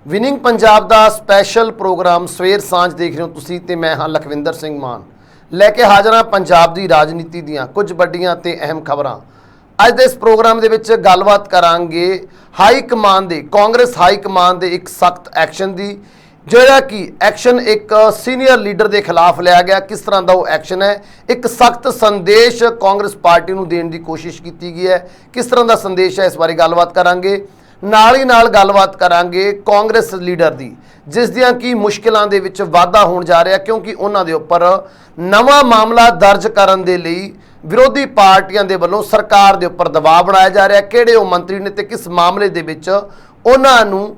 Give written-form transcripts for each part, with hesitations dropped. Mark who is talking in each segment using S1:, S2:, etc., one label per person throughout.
S1: Winning Punjab ਦਾ special programme ਸਵੇਰ ਸਾਂਝ ਦੇਖ ਰਹੇ ਹੋ ਤੁਸੀਂ ਤੇ ਮੈਂ ਹਾਂ ਲਖਵਿੰਦਰ ਸਿੰਘ ਮਾਨ ਲੈ ਕੇ ਹਾਜ਼ਰ ਹਾਂ ਪੰਜਾਬ ਦੀ ਰਾਜਨੀਤੀ ਦੀਆਂ ਕੁਝ ਵੱਡੀਆਂ ਤੇ ਅਹਿਮ ਖਬਰਾਂ। ਅੱਜ ਦੇ ਇਸ ਪ੍ਰੋਗਰਾਮ ਦੇ ਵਿੱਚ ਗੱਲਬਾਤ ਕਰਾਂਗੇ ਹਾਈ ਕਮਾਨ ਦੇ ਕਾਂਗਰਸ ਹਾਈ ਕਮਾਨ ਦੇ ਇੱਕ ਸਖਤ ਐਕਸ਼ਨ ਦੀ, ਜਿਹੜਾ ਕਿ ਐਕਸ਼ਨ ਇੱਕ ਸੀਨੀਅਰ ਲੀਡਰ ਦੇ ਖਿਲਾਫ ਲਿਆ ਗਿਆ। ਕਿਸ ਤਰ੍ਹਾਂ ਦਾ ਉਹ ਐਕਸ਼ਨ ਹੈ, ਇੱਕ ਸਖਤ ਸੰਦੇਸ਼ ਕਾਂਗਰਸ ਪਾਰਟੀ ਨੂੰ ਦੇਣ ਦੀ ਕੋਸ਼ਿਸ਼ ਕੀਤੀ ਗਈ ਹੈ। ਕਿਸ ਤਰ੍ਹਾਂ ਦਾ ਸੰਦੇਸ਼ ਹੈ, ਇਸ ਬਾਰੇ ਗੱਲਬਾਤ ਕਰਾਂਗੇ। ਨਾਲ ਹੀ ਨਾਲ ਗੱਲਬਾਤ ਕਰਾਂਗੇ ਕਾਂਗਰਸ ਲੀਡਰ ਦੀ, ਜਿਸ ਦੀਆਂ ਕੀ ਮੁਸ਼ਕਿਲਾਂ ਦੇ ਵਿੱਚ ਵਾਧਾ ਹੋਣ ਜਾ ਰਿਹਾ, ਕਿਉਂਕਿ ਉਹਨਾਂ ਦੇ ਉੱਪਰ ਨਵਾਂ ਮਾਮਲਾ ਦਰਜ ਕਰਨ ਦੇ ਲਈ ਵਿਰੋਧੀ ਪਾਰਟੀਆਂ ਦੇ ਵੱਲੋਂ ਸਰਕਾਰ ਦੇ ਉੱਪਰ ਦਬਾਅ ਬਣਾਇਆ ਜਾ ਰਿਹਾ। ਕਿਹੜੇ ਉਹ ਮੰਤਰੀ ਨੇ ਤੇ ਕਿਸ ਮਾਮਲੇ ਦੇ ਵਿੱਚ ਉਹਨਾਂ ਨੂੰ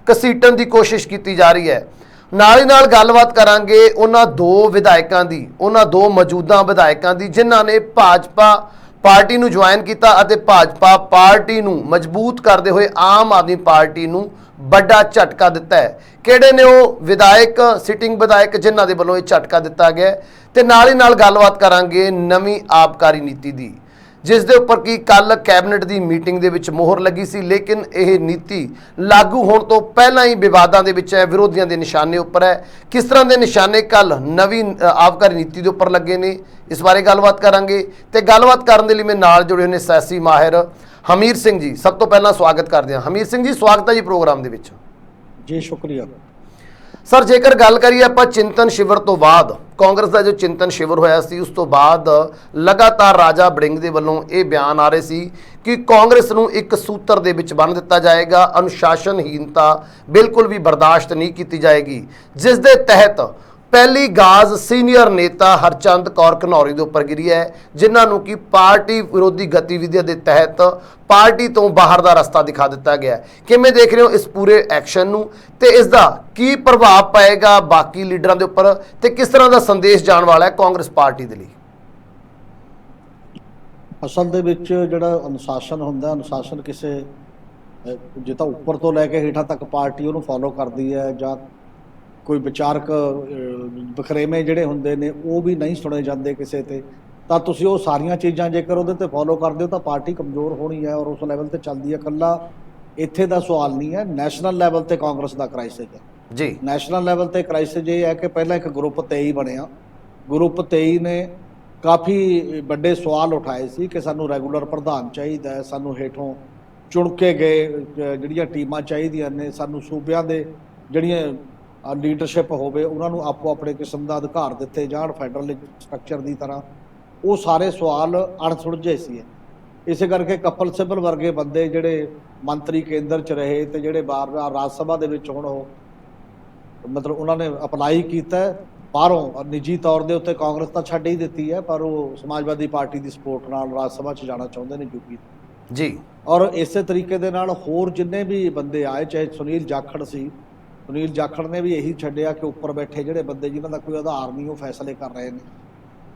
S1: ਘਸੀਟਣ ਦੀ ਕੋਸ਼ਿਸ਼ ਕੀਤੀ ਜਾ ਰਹੀ ਹੈ। ਨਾਲ ਹੀ ਨਾਲ ਗੱਲਬਾਤ ਕਰਾਂਗੇ ਉਹਨਾਂ ਦੋ ਵਿਧਾਇਕਾਂ ਦੀ, ਉਹਨਾਂ ਦੋ ਮੌਜੂਦਾ ਵਿਧਾਇਕਾਂ ਦੀ ਜਿਨ੍ਹਾਂ ਨੇ ਭਾਜਪਾ ਪਾਰਟੀ ਨੂੰ ਜੁਆਇਨ ਕੀਤਾ ਅਤੇ ਭਾਜਪਾ ਪਾਰਟੀ ਨੂੰ ਮਜ਼ਬੂਤ ਕਰਦੇ ਹੋਏ ਆਮ ਆਦਮੀ ਪਾਰਟੀ ਨੂੰ ਵੱਡਾ ਝਟਕਾ ਦਿੱਤਾ ਹੈ। ਕਿਹੜੇ ਨੇ ਉਹ ਵਿਧਾਇਕ, ਸਿਟਿੰਗ ਵਿਧਾਇਕ ਜਿਨ੍ਹਾਂ ਦੇ ਵੱਲੋਂ ਇਹ ਝਟਕਾ ਦਿੱਤਾ ਗਿਆ। ਤੇ ਨਾਲ ਹੀ ਨਾਲ ਗੱਲਬਾਤ ਕਰਾਂਗੇ ਨਵੀਂ ਆਬਕਾਰੀ ਨੀਤੀ ਦੀ, ਜਿਸ ਦੇ ਉੱਪਰ ਕੀ ਕੱਲ ਕੈਬਨਿਟ ਦੀ ਮੀਟਿੰਗ ਦੇ ਵਿੱਚ ਮੋਹਰ ਲੱਗੀ ਸੀ, ਲੇਕਿਨ ਇਹ ਨੀਤੀ ਲਾਗੂ ਹੋਣ ਤੋਂ ਪਹਿਲਾਂ ਹੀ ਵਿਵਾਦਾਂ ਦੇ ਵਿੱਚ ਹੈ, ਵਿਰੋਧੀਆਂ ਦੇ ਨਿਸ਼ਾਨੇ ਉੱਪਰ ਹੈ। ਕਿਸ ਤਰ੍ਹਾਂ ਦੇ ਨਿਸ਼ਾਨੇ ਕੱਲ ਨਵੀਂ ਆਬਕਾਰੀ ਨੀਤੀ ਦੇ ਉੱਪਰ ਲੱਗੇ ਨੇ, ਇਸ ਬਾਰੇ ਗੱਲਬਾਤ ਕਰਾਂਗੇ। ਤੇ ਗੱਲਬਾਤ ਕਰਨ ਦੇ ਲਈ ਮੇਰੇ ਨਾਲ ਜੁੜੇ ਹੋਏ ਨੇ ਸਿਆਸੀ ਮਾਹਿਰ ਹਮੀਰ ਸਿੰਘ ਜੀ। ਸਭ ਤੋਂ ਪਹਿਲਾਂ ਸਵਾਗਤ ਕਰਦੇ ਹਾਂ ਹਮੀਰ ਸਿੰਘ ਜੀ, ਸਵਾਗਤ ਹੈ ਜੀ ਪ੍ਰੋਗਰਾਮ ਦੇ ਵਿੱਚ।
S2: ਜੀ ਸ਼ੁਕਰੀਆ
S1: ਸਰ, ਜੇਕਰ ਗੱਲ ਕਰੀਏ ਆਪਾਂ ਚਿੰਤਨ ਸ਼ਿਵਰ ਤੋਂ ਬਾਅਦ, ਕਾਂਗਰਸ ਦਾ ਜੋ ਚਿੰਤਨ ਸ਼ਿਵਰ ਹੋਇਆ ਸੀ ਉਸ ਤੋਂ ਬਾਅਦ ਲਗਾਤਾਰ ਰਾਜਾ ਵੜਿੰਗ ਦੇ ਵੱਲੋਂ ਇਹ ਬਿਆਨ ਆ ਰਹੇ ਸੀ ਕਿ ਕਾਂਗਰਸ ਨੂੰ ਇੱਕ ਸੂਤਰ ਦੇ ਵਿੱਚ ਬੰਨ੍ਹ ਦਿੱਤਾ ਜਾਏਗਾ, ਅਨੁਸ਼ਾਸਨਹੀਨਤਾ ਬਿਲਕੁਲ ਵੀ ਬਰਦਾਸ਼ਤ ਨਹੀਂ ਕੀਤੀ ਜਾਏਗੀ, ਜਿਸ ਦੇ ਤਹਿਤ ਪਹਿਲੀ ਗਾਜ਼ ਸੀਨੀਅਰ ਨੇਤਾ ਹਰਚੰਦ ਕੌਰ ਘਨੌਰੀ ਦੇ ਉੱਪਰ ਗਿਰੀ ਹੈ, ਜਿਨ੍ਹਾਂ ਨੂੰ ਕਿ ਪਾਰਟੀ ਵਿਰੋਧੀ ਗਤੀਵਿਧੀਆਂ ਦੇ ਤਹਿਤ ਪਾਰਟੀ ਤੋਂ ਬਾਹਰ ਦਾ ਰਸਤਾ ਦਿਖਾ ਦਿੱਤਾ ਗਿਆ। ਕਿਵੇਂ ਦੇਖ ਰਹੇ ਹੋ ਇਸ ਪੂਰੇ ਐਕਸ਼ਨ ਨੂੰ ਤੇ ਇਸ ਦਾ ਕੀ ਪ੍ਰਭਾਵ ਪਏਗਾ ਬਾਕੀ ਲੀਡਰਾਂ ਦੇ ਉੱਪਰ ਤੇ ਕਿਸ ਤਰ੍ਹਾਂ ਦਾ ਸੰਦੇਸ਼ ਜਾਣ ਵਾਲਾ ਹੈ ਕਾਂਗਰਸ ਪਾਰਟੀ ਦੇ ਲਈ?
S2: ਅਸਲ ਦੇ ਵਿੱਚ ਜਿਹੜਾ ਅਨੁਸ਼ਾਸਨ ਹੁੰਦਾ, ਅਨੁਸ਼ਾਸਨ ਕਿਸੇ ਜੇ ਤਾਂ ਉੱਪਰ ਤੋਂ ਲੈ ਕੇ ਹੇਠਾਂ ਤੱਕ ਪਾਰਟੀ ਉਹਨੂੰ ਫੋਲੋ ਕਰਦੀ ਹੈ, ਜਾਂ ਕੋਈ ਵਿਚਾਰਕ ਵਖਰੇਵੇਂ ਜਿਹੜੇ ਹੁੰਦੇ ਨੇ ਉਹ ਵੀ ਨਹੀਂ ਸੁਣੇ ਜਾਂਦੇ ਕਿਸੇ ਤੇ, ਤਾਂ ਤੁਸੀਂ ਉਹ ਸਾਰੀਆਂ ਚੀਜ਼ਾਂ ਜੇਕਰ ਉਹਦੇ ਤੇ ਫੋਲੋ ਕਰਦੇ ਹੋ ਤਾਂ ਪਾਰਟੀ ਕਮਜ਼ੋਰ ਹੋਣੀ ਹੈ ਔਰ ਉਸ ਲੈਵਲ ਤੇ ਚੱਲਦੀ ਹੈ। ਇਕੱਲਾ ਇੱਥੇ ਦਾ ਸਵਾਲ ਨਹੀਂ ਹੈ, ਨੈਸ਼ਨਲ ਲੈਵਲ ਤੇ ਕਾਂਗਰਸ ਦਾ ਕ੍ਰਾਈਸਿਸ ਹੈ
S1: ਜੀ।
S2: ਨੈਸ਼ਨਲ ਲੈਵਲ ਤੇ ਕ੍ਰਾਈਸਿਸ ਇਹ ਹੈ ਕਿ ਪਹਿਲਾਂ ਇੱਕ ਗਰੁੱਪ 23 ਬਣਿਆ, ਗਰੁੱਪ 23 ਨੇ ਕਾਫੀ ਵੱਡੇ ਸਵਾਲ ਉਠਾਏ ਸੀ ਕਿ ਸਾਨੂੰ ਰੈਗੂਲਰ ਪ੍ਰਧਾਨ ਚਾਹੀਦਾ ਹੈ, ਸਾਨੂੰ ਹੇਠੋਂ ਚੁਣ ਕੇ ਗਏ ਜਿਹੜੀਆਂ ਟੀਮਾਂ ਚਾਹੀਦੀਆਂ ਨੇ, ਸਾਨੂੰ ਸੂਬਿਆਂ ਦੇ ਜਿਹੜੀਆਂ ਲੀਡਰਸ਼ਿਪ ਹੋਵੇ ਉਹਨਾਂ ਨੂੰ ਆਪੋ ਆਪਣੇ ਕਿਸਮ ਦਾ ਅਧਿਕਾਰ ਦਿੱਤੇ ਜਾਣ ਫੈਡਰਲ ਸਟਰਕਚਰ ਦੀ ਤਰ੍ਹਾਂ। ਉਹ ਸਾਰੇ ਸਵਾਲ ਅਣਸੁਲਝੇ ਸੀ। ਇਸੇ ਕਰਕੇ ਕਪਲ ਸਿੱਬਲ ਵਰਗੇ ਬੰਦੇ ਜਿਹੜੇ ਮੰਤਰੀ ਕੇਂਦਰ 'ਚ ਰਹੇ ਤੇ ਜਿਹੜੇ ਬਾਰ-ਬਾਰ ਰਾਜ ਸਭਾ ਦੇ ਵਿੱਚ ਹੁਣ ਉਹ ਮਤਲਬ ਉਹਨਾਂ ਨੇ ਅਪਲਾਈ ਕੀਤਾ ਬਾਹਰੋਂ, ਨਿੱਜੀ ਤੌਰ ਦੇ ਉੱਤੇ ਕਾਂਗਰਸ ਤਾਂ ਛੱਡ ਹੀ ਦਿੱਤੀ ਹੈ, ਪਰ ਉਹ ਸਮਾਜਵਾਦੀ ਪਾਰਟੀ ਦੀ ਸਪੋਰਟ ਨਾਲ ਰਾਜ ਸਭਾ 'ਚ ਜਾਣਾ ਚਾਹੁੰਦੇ ਨੇ ਯੂਪੀ
S1: ਜੀ।
S2: ਔਰ ਇਸੇ ਤਰੀਕੇ ਦੇ ਨਾਲ ਹੋਰ ਜਿੰਨੇ ਵੀ ਬੰਦੇ ਆਏ, ਚਾਹੇ ਸੁਨੀਲ ਜਾਖੜ ਸੀ, ਸੁਨੀਲ ਜਾਖੜ ਨੇ ਵੀ ਇਹੀ ਛੱਡਿਆ ਕਿ ਉੱਪਰ ਬੈਠੇ ਜਿਹੜੇ ਬੰਦੇ ਜਿਨ੍ਹਾਂ ਦਾ ਕੋਈ ਆਧਾਰ ਨਹੀਂ ਉਹ ਫੈਸਲੇ ਕਰ ਰਹੇ ਨੇ।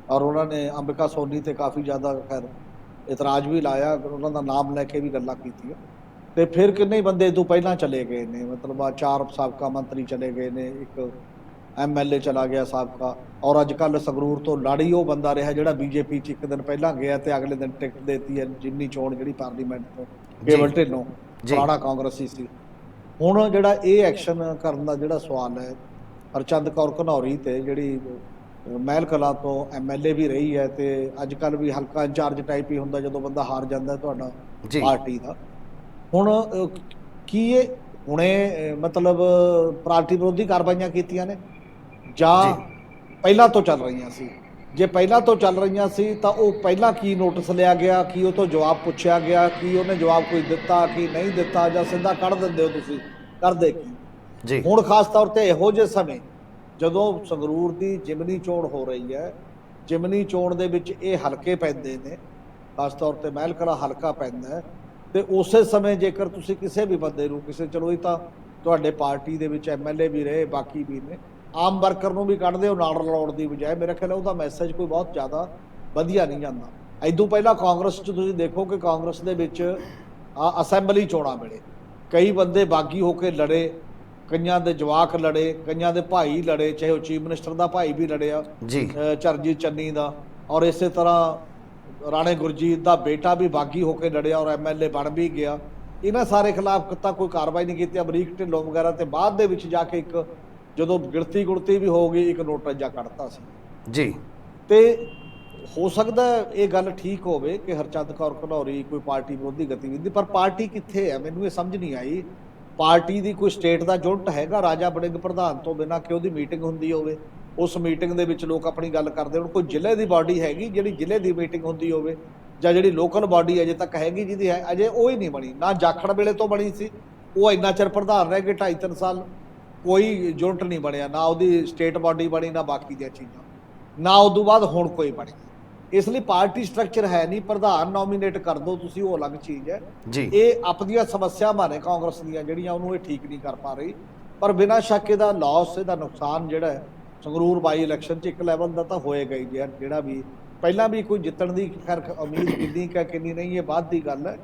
S2: ਔਰ ਉਹਨਾਂ ਨੇ ਅੰਬਿਕਾ ਸੋਨੀ ਤੇ ਕਾਫੀ ਜ਼ਿਆਦਾ ਖੈਰ ਇਤਰਾਜ਼ ਵੀ ਲਾਇਆ, ਉਹਨਾਂ ਦਾ ਨਾਮ ਲੈ ਕੇ ਵੀ ਗੱਲਾਂ ਕੀਤੀਆਂ। ਤੇ ਫਿਰ ਕਿੰਨੇ ਹੀ ਬੰਦੇ ਤੋਂ ਪਹਿਲਾਂ ਚਲੇ ਗਏ ਨੇ, ਮਤਲਬ ਆ 4 ਸਾਬਕਾ ਮੰਤਰੀ ਚਲੇ ਗਏ ਨੇ, ਇੱਕ MLA ਚਲਾ ਗਿਆ ਸਾਬਕਾ, ਔਰ ਅੱਜ ਕੱਲ੍ਹ ਸੰਗਰੂਰ ਤੋਂ ਲਾੜੀ ਉਹ ਬੰਦਾ ਰਿਹਾ ਜਿਹੜਾ BJP 'ਚ ਇੱਕ ਦਿਨ ਪਹਿਲਾਂ ਗਿਆ ਤੇ ਅਗਲੇ ਦਿਨ ਟਿਕਟ ਦੇਤੀ ਹੈ ਜਿਮਨੀ ਚੋਣ ਜਿਹੜੀ ਪਾਰਲੀਮੈਂਟ ਤੋਂ, ਕੇਵਲ ਢਿੱਲੋਂ, ਪੁਰਾਣਾ ਕਾਂਗਰਸੀ ਸੀ। ਹੁਣ ਜਿਹੜਾ ਇਹ ਐਕਸ਼ਨ ਕਰਨ ਦਾ ਜਿਹੜਾ ਸਵਾਲ ਹੈ ਹਰਚੰਦ ਕੌਰ ਘਨੌਰੀ ਤੇ, ਜਿਹੜੀ ਮਹਿਲ ਕਲਾਂ ਤੋਂ MLA ਵੀ ਰਹੀ ਹੈ ਤੇ ਅੱਜ ਕੱਲ੍ਹ ਵੀ ਹਲਕਾ ਇੰਚਾਰਜ ਟਾਈਪ ਹੀ ਹੁੰਦਾ ਜਦੋਂ ਬੰਦਾ ਹਾਰ ਜਾਂਦਾ ਤੁਹਾਡਾ ਪਾਰਟੀ ਦਾ। ਹੁਣ ਕੀ ਇਹ ਹੁਣੇ ਮਤਲਬ ਪਾਰਟੀ ਵਿਰੋਧੀ ਕਾਰਵਾਈਆਂ ਕੀਤੀਆਂ ਨੇ ਜਾਂ ਪਹਿਲਾਂ ਤੋਂ ਚੱਲ ਰਹੀਆਂ ਸੀ? ਜੇ ਪਹਿਲਾਂ ਤੋਂ ਚੱਲ ਰਹੀਆਂ ਸੀ ਤਾਂ ਉਹ ਪਹਿਲਾਂ ਕੀ ਨੋਟਿਸ ਲਿਆ ਗਿਆ, ਕੀ ਉਹ ਤੋਂ ਜਵਾਬ ਪੁੱਛਿਆ ਗਿਆ, ਕੀ ਉਹਨੇ ਜਵਾਬ ਕੋਈ ਦਿੱਤਾ ਕੀ ਨਹੀਂ ਦਿੱਤਾ, ਜਾਂ ਸਿੱਧਾ ਕੱਢ ਦਿੰਦੇ ਹੋ ਤੁਸੀਂ, ਕਰਦੇ ਕੀ ਜੀ? ਹੁਣ ਖਾਸ ਤੌਰ ਤੇ ਇਹੋ ਜਿਹੇ ਸਮੇਂ ਜਦੋਂ ਸੰਗਰੂਰ ਦੀ ਜਿਮਨੀ ਚੋਣ ਹੋ ਰਹੀ ਹੈ, ਜਿਮਨੀ ਚੋਣ ਦੇ ਵਿੱਚ ਇਹ ਹਲਕੇ ਪੈਂਦੇ ਨੇ, ਖਾਸ ਤੌਰ ਤੇ ਮਹਿਲ ਕਲਾਂ ਹਲਕਾ ਪੈਂਦਾ ਹੈ, ਤੇ ਉਸੇ ਸਮੇਂ ਜੇਕਰ ਤੁਸੀਂ ਕਿਸੇ ਵੀ ਬੰਦੇ ਨੂੰ ਚਲੋ ਇਹ ਤਾਂ ਤੁਹਾਡੇ ਪਾਰਟੀ ਦੇ ਵਿੱਚ MLA ਵੀ ਰਹੇ ਬਾਕੀ ਵੀ ਨੇ, ਆਮ ਵਰਕਰ ਨੂੰ ਵੀ ਕੱਢਦੇ ਹੋ ਨਾਲ ਰਲਾਉਣ ਦੀ ਬਜਾਏ, ਮੇਰਾ ਖਿਆਲ ਉਹਦਾ ਮੈਸੇਜ ਕੋਈ ਬਹੁਤ ਜ਼ਿਆਦਾ ਵਧੀਆ ਨਹੀਂ ਜਾਂਦਾ। ਇਦੋਂ ਪਹਿਲਾਂ ਕਾਂਗਰਸ 'ਚ ਤੁਸੀਂ ਦੇਖੋ ਕਿ ਕਾਂਗਰਸ ਦੇ ਵਿੱਚ ਅਸੈਂਬਲੀ ਚੋਣਾਂ ਵੇਲੇ ਕਈ ਬੰਦੇ ਬਾਗੀ ਹੋ ਕੇ ਲੜੇ, ਕਈਆਂ ਦੇ ਜਵਾਕ ਲੜੇ, ਕਈਆਂ ਦੇ ਭਾਈ ਲੜੇ, ਚਾਹੇ ਉਹ ਚੀਫ ਮਿਨਿਸਟਰ ਦਾ ਭਾਈ ਵੀ ਲੜਿਆ ਚਰਨਜੀਤ ਚੰਨੀ ਦਾ, ਔਰ ਇਸੇ ਤਰ੍ਹਾਂ ਰਾਣੇ ਗੁਰਜੀਤ ਦਾ ਬੇਟਾ ਵੀ ਬਾਗੀ ਹੋ ਕੇ ਲੜਿਆ ਔਰ MLA ਬਣ ਵੀ ਗਿਆ। ਇਹਨਾਂ ਸਾਰੇ ਖਿਲਾਫ ਤਾਂ ਕੋਈ ਕਾਰਵਾਈ ਨਹੀਂ ਕੀਤੀ। ਅਮਰੀਕ ਢਿੱਲੋਂ ਵਗੈਰਾ ਤੇ ਬਾਅਦ ਦੇ ਵਿੱਚ ਜਾ ਕੇ ਇੱਕ ਜਦੋਂ ਗਿਣਤੀ ਗੁਣਤੀ ਵੀ ਹੋ ਗਈ ਇੱਕ ਨੋਟਿਸ ਜਾ ਕੱਢਤਾ ਸੀ
S1: ਜੀ।
S2: ਤੇ ਹੋ ਸਕਦਾ ਇਹ ਗੱਲ ਠੀਕ ਹੋਵੇ ਕਿ ਹਰਚੰਦ ਕੌਰ ਘਨੌਰੀ ਕੋਈ ਪਾਰਟੀ ਵਿਰੋਧੀ ਗਤੀਵਿਧੀ, ਪਰ ਪਾਰਟੀ ਕਿੱਥੇ ਹੈ ਮੈਨੂੰ ਇਹ ਸਮਝ ਨਹੀਂ ਆਈ। ਪਾਰਟੀ ਦੀ ਕੋਈ ਸਟੇਟ ਦਾ ਜੁਨਟ ਹੈਗਾ ਰਾਜਾ ਵੜਿੰਗ ਪ੍ਰਧਾਨ ਤੋਂ ਬਿਨਾਂ ਕਿ ਉਹਦੀ ਮੀਟਿੰਗ ਹੁੰਦੀ ਹੋਵੇ, ਉਸ ਮੀਟਿੰਗ ਦੇ ਵਿੱਚ ਲੋਕ ਆਪਣੀ ਗੱਲ ਕਰਦੇ ਹੋਣ? ਕੋਈ ਜ਼ਿਲ੍ਹੇ ਦੀ ਬਾਡੀ ਹੈਗੀ ਜਿਹੜੀ ਜ਼ਿਲ੍ਹੇ ਦੀ ਮੀਟਿੰਗ ਹੁੰਦੀ ਹੋਵੇ, ਜਾਂ ਜਿਹੜੀ ਲੋਕਲ ਬਾਡੀ ਅਜੇ ਤੱਕ ਹੈਗੀ ਜਿਹਦੀ ਹੈ ਅਜੇ ਉਹ ਹੀ ਨਹੀਂ ਬਣੀ। ਨਾ ਜਾਖੜ ਵੇਲੇ ਤੋਂ ਬਣੀ ਸੀ, ਉਹ ਇੰਨਾ ਚਿਰ ਪ੍ਰਧਾਨ ਰਹਿ ਗਏ 2.5-3 ਸਾਲ, ਕੋਈ ਜੁਨਟ ਨਹੀਂ ਬਣਿਆ, ਨਾ ਉਹਦੀ ਸਟੇਟ ਬਾਡੀ ਬਣੀ ਨਾ ਬਾਕੀ ਦੀਆਂ ਚੀਜ਼ਾਂ, ਨਾ ਉਦੋਂ ਬਾਅਦ ਹੁਣ ਕੋਈ ਬਣੀ। ਇਸ ਲਈ ਪਾਰਟੀ ਸਟਰਕਚਰ ਹੈ ਨਹੀਂ, ਪ੍ਰਧਾਨ ਨੋਮੀਨੇਟ ਕਰ ਦਿਓ ਤੁਸੀਂ, ਉਹ ਅਲੱਗ ਚੀਜ਼ ਹੈ
S1: ਜੀ।
S2: ਇਹ ਆਪਣੀਆਂ ਸਮੱਸਿਆਵਾਂ ਨੇ ਕਾਂਗਰਸ ਦੀਆਂ ਜਿਹੜੀਆਂ ਉਹਨੂੰ ਇਹ ਠੀਕ ਨਹੀਂ ਕਰ ਪਾ ਰਹੀ। ਪਰ ਬਿਨਾਂ ਸ਼ੱਕ ਇਹਦਾ ਲਾਸ, ਇਹਦਾ ਨੁਕਸਾਨ ਜਿਹੜਾ ਹੈ ਸੰਗਰੂਰ ਬਾਈ ਇਲੈਕਸ਼ਨ 'ਚ ਇੱਕ ਲੈਵਲ ਦਾ ਤਾਂ ਹੋਏਗਾ ਹੀ। ਜਿਹੜਾ ਵੀ ਪਹਿਲਾਂ ਵੀ ਕੋਈ ਜਿੱਤਣ ਦੀ ਖੈਰ ਉਮੀਦ ਕਿੰਨੀ ਨਹੀਂ ਇਹ ਬਾਅਦ ਦੀ ਗੱਲ ਹੈ,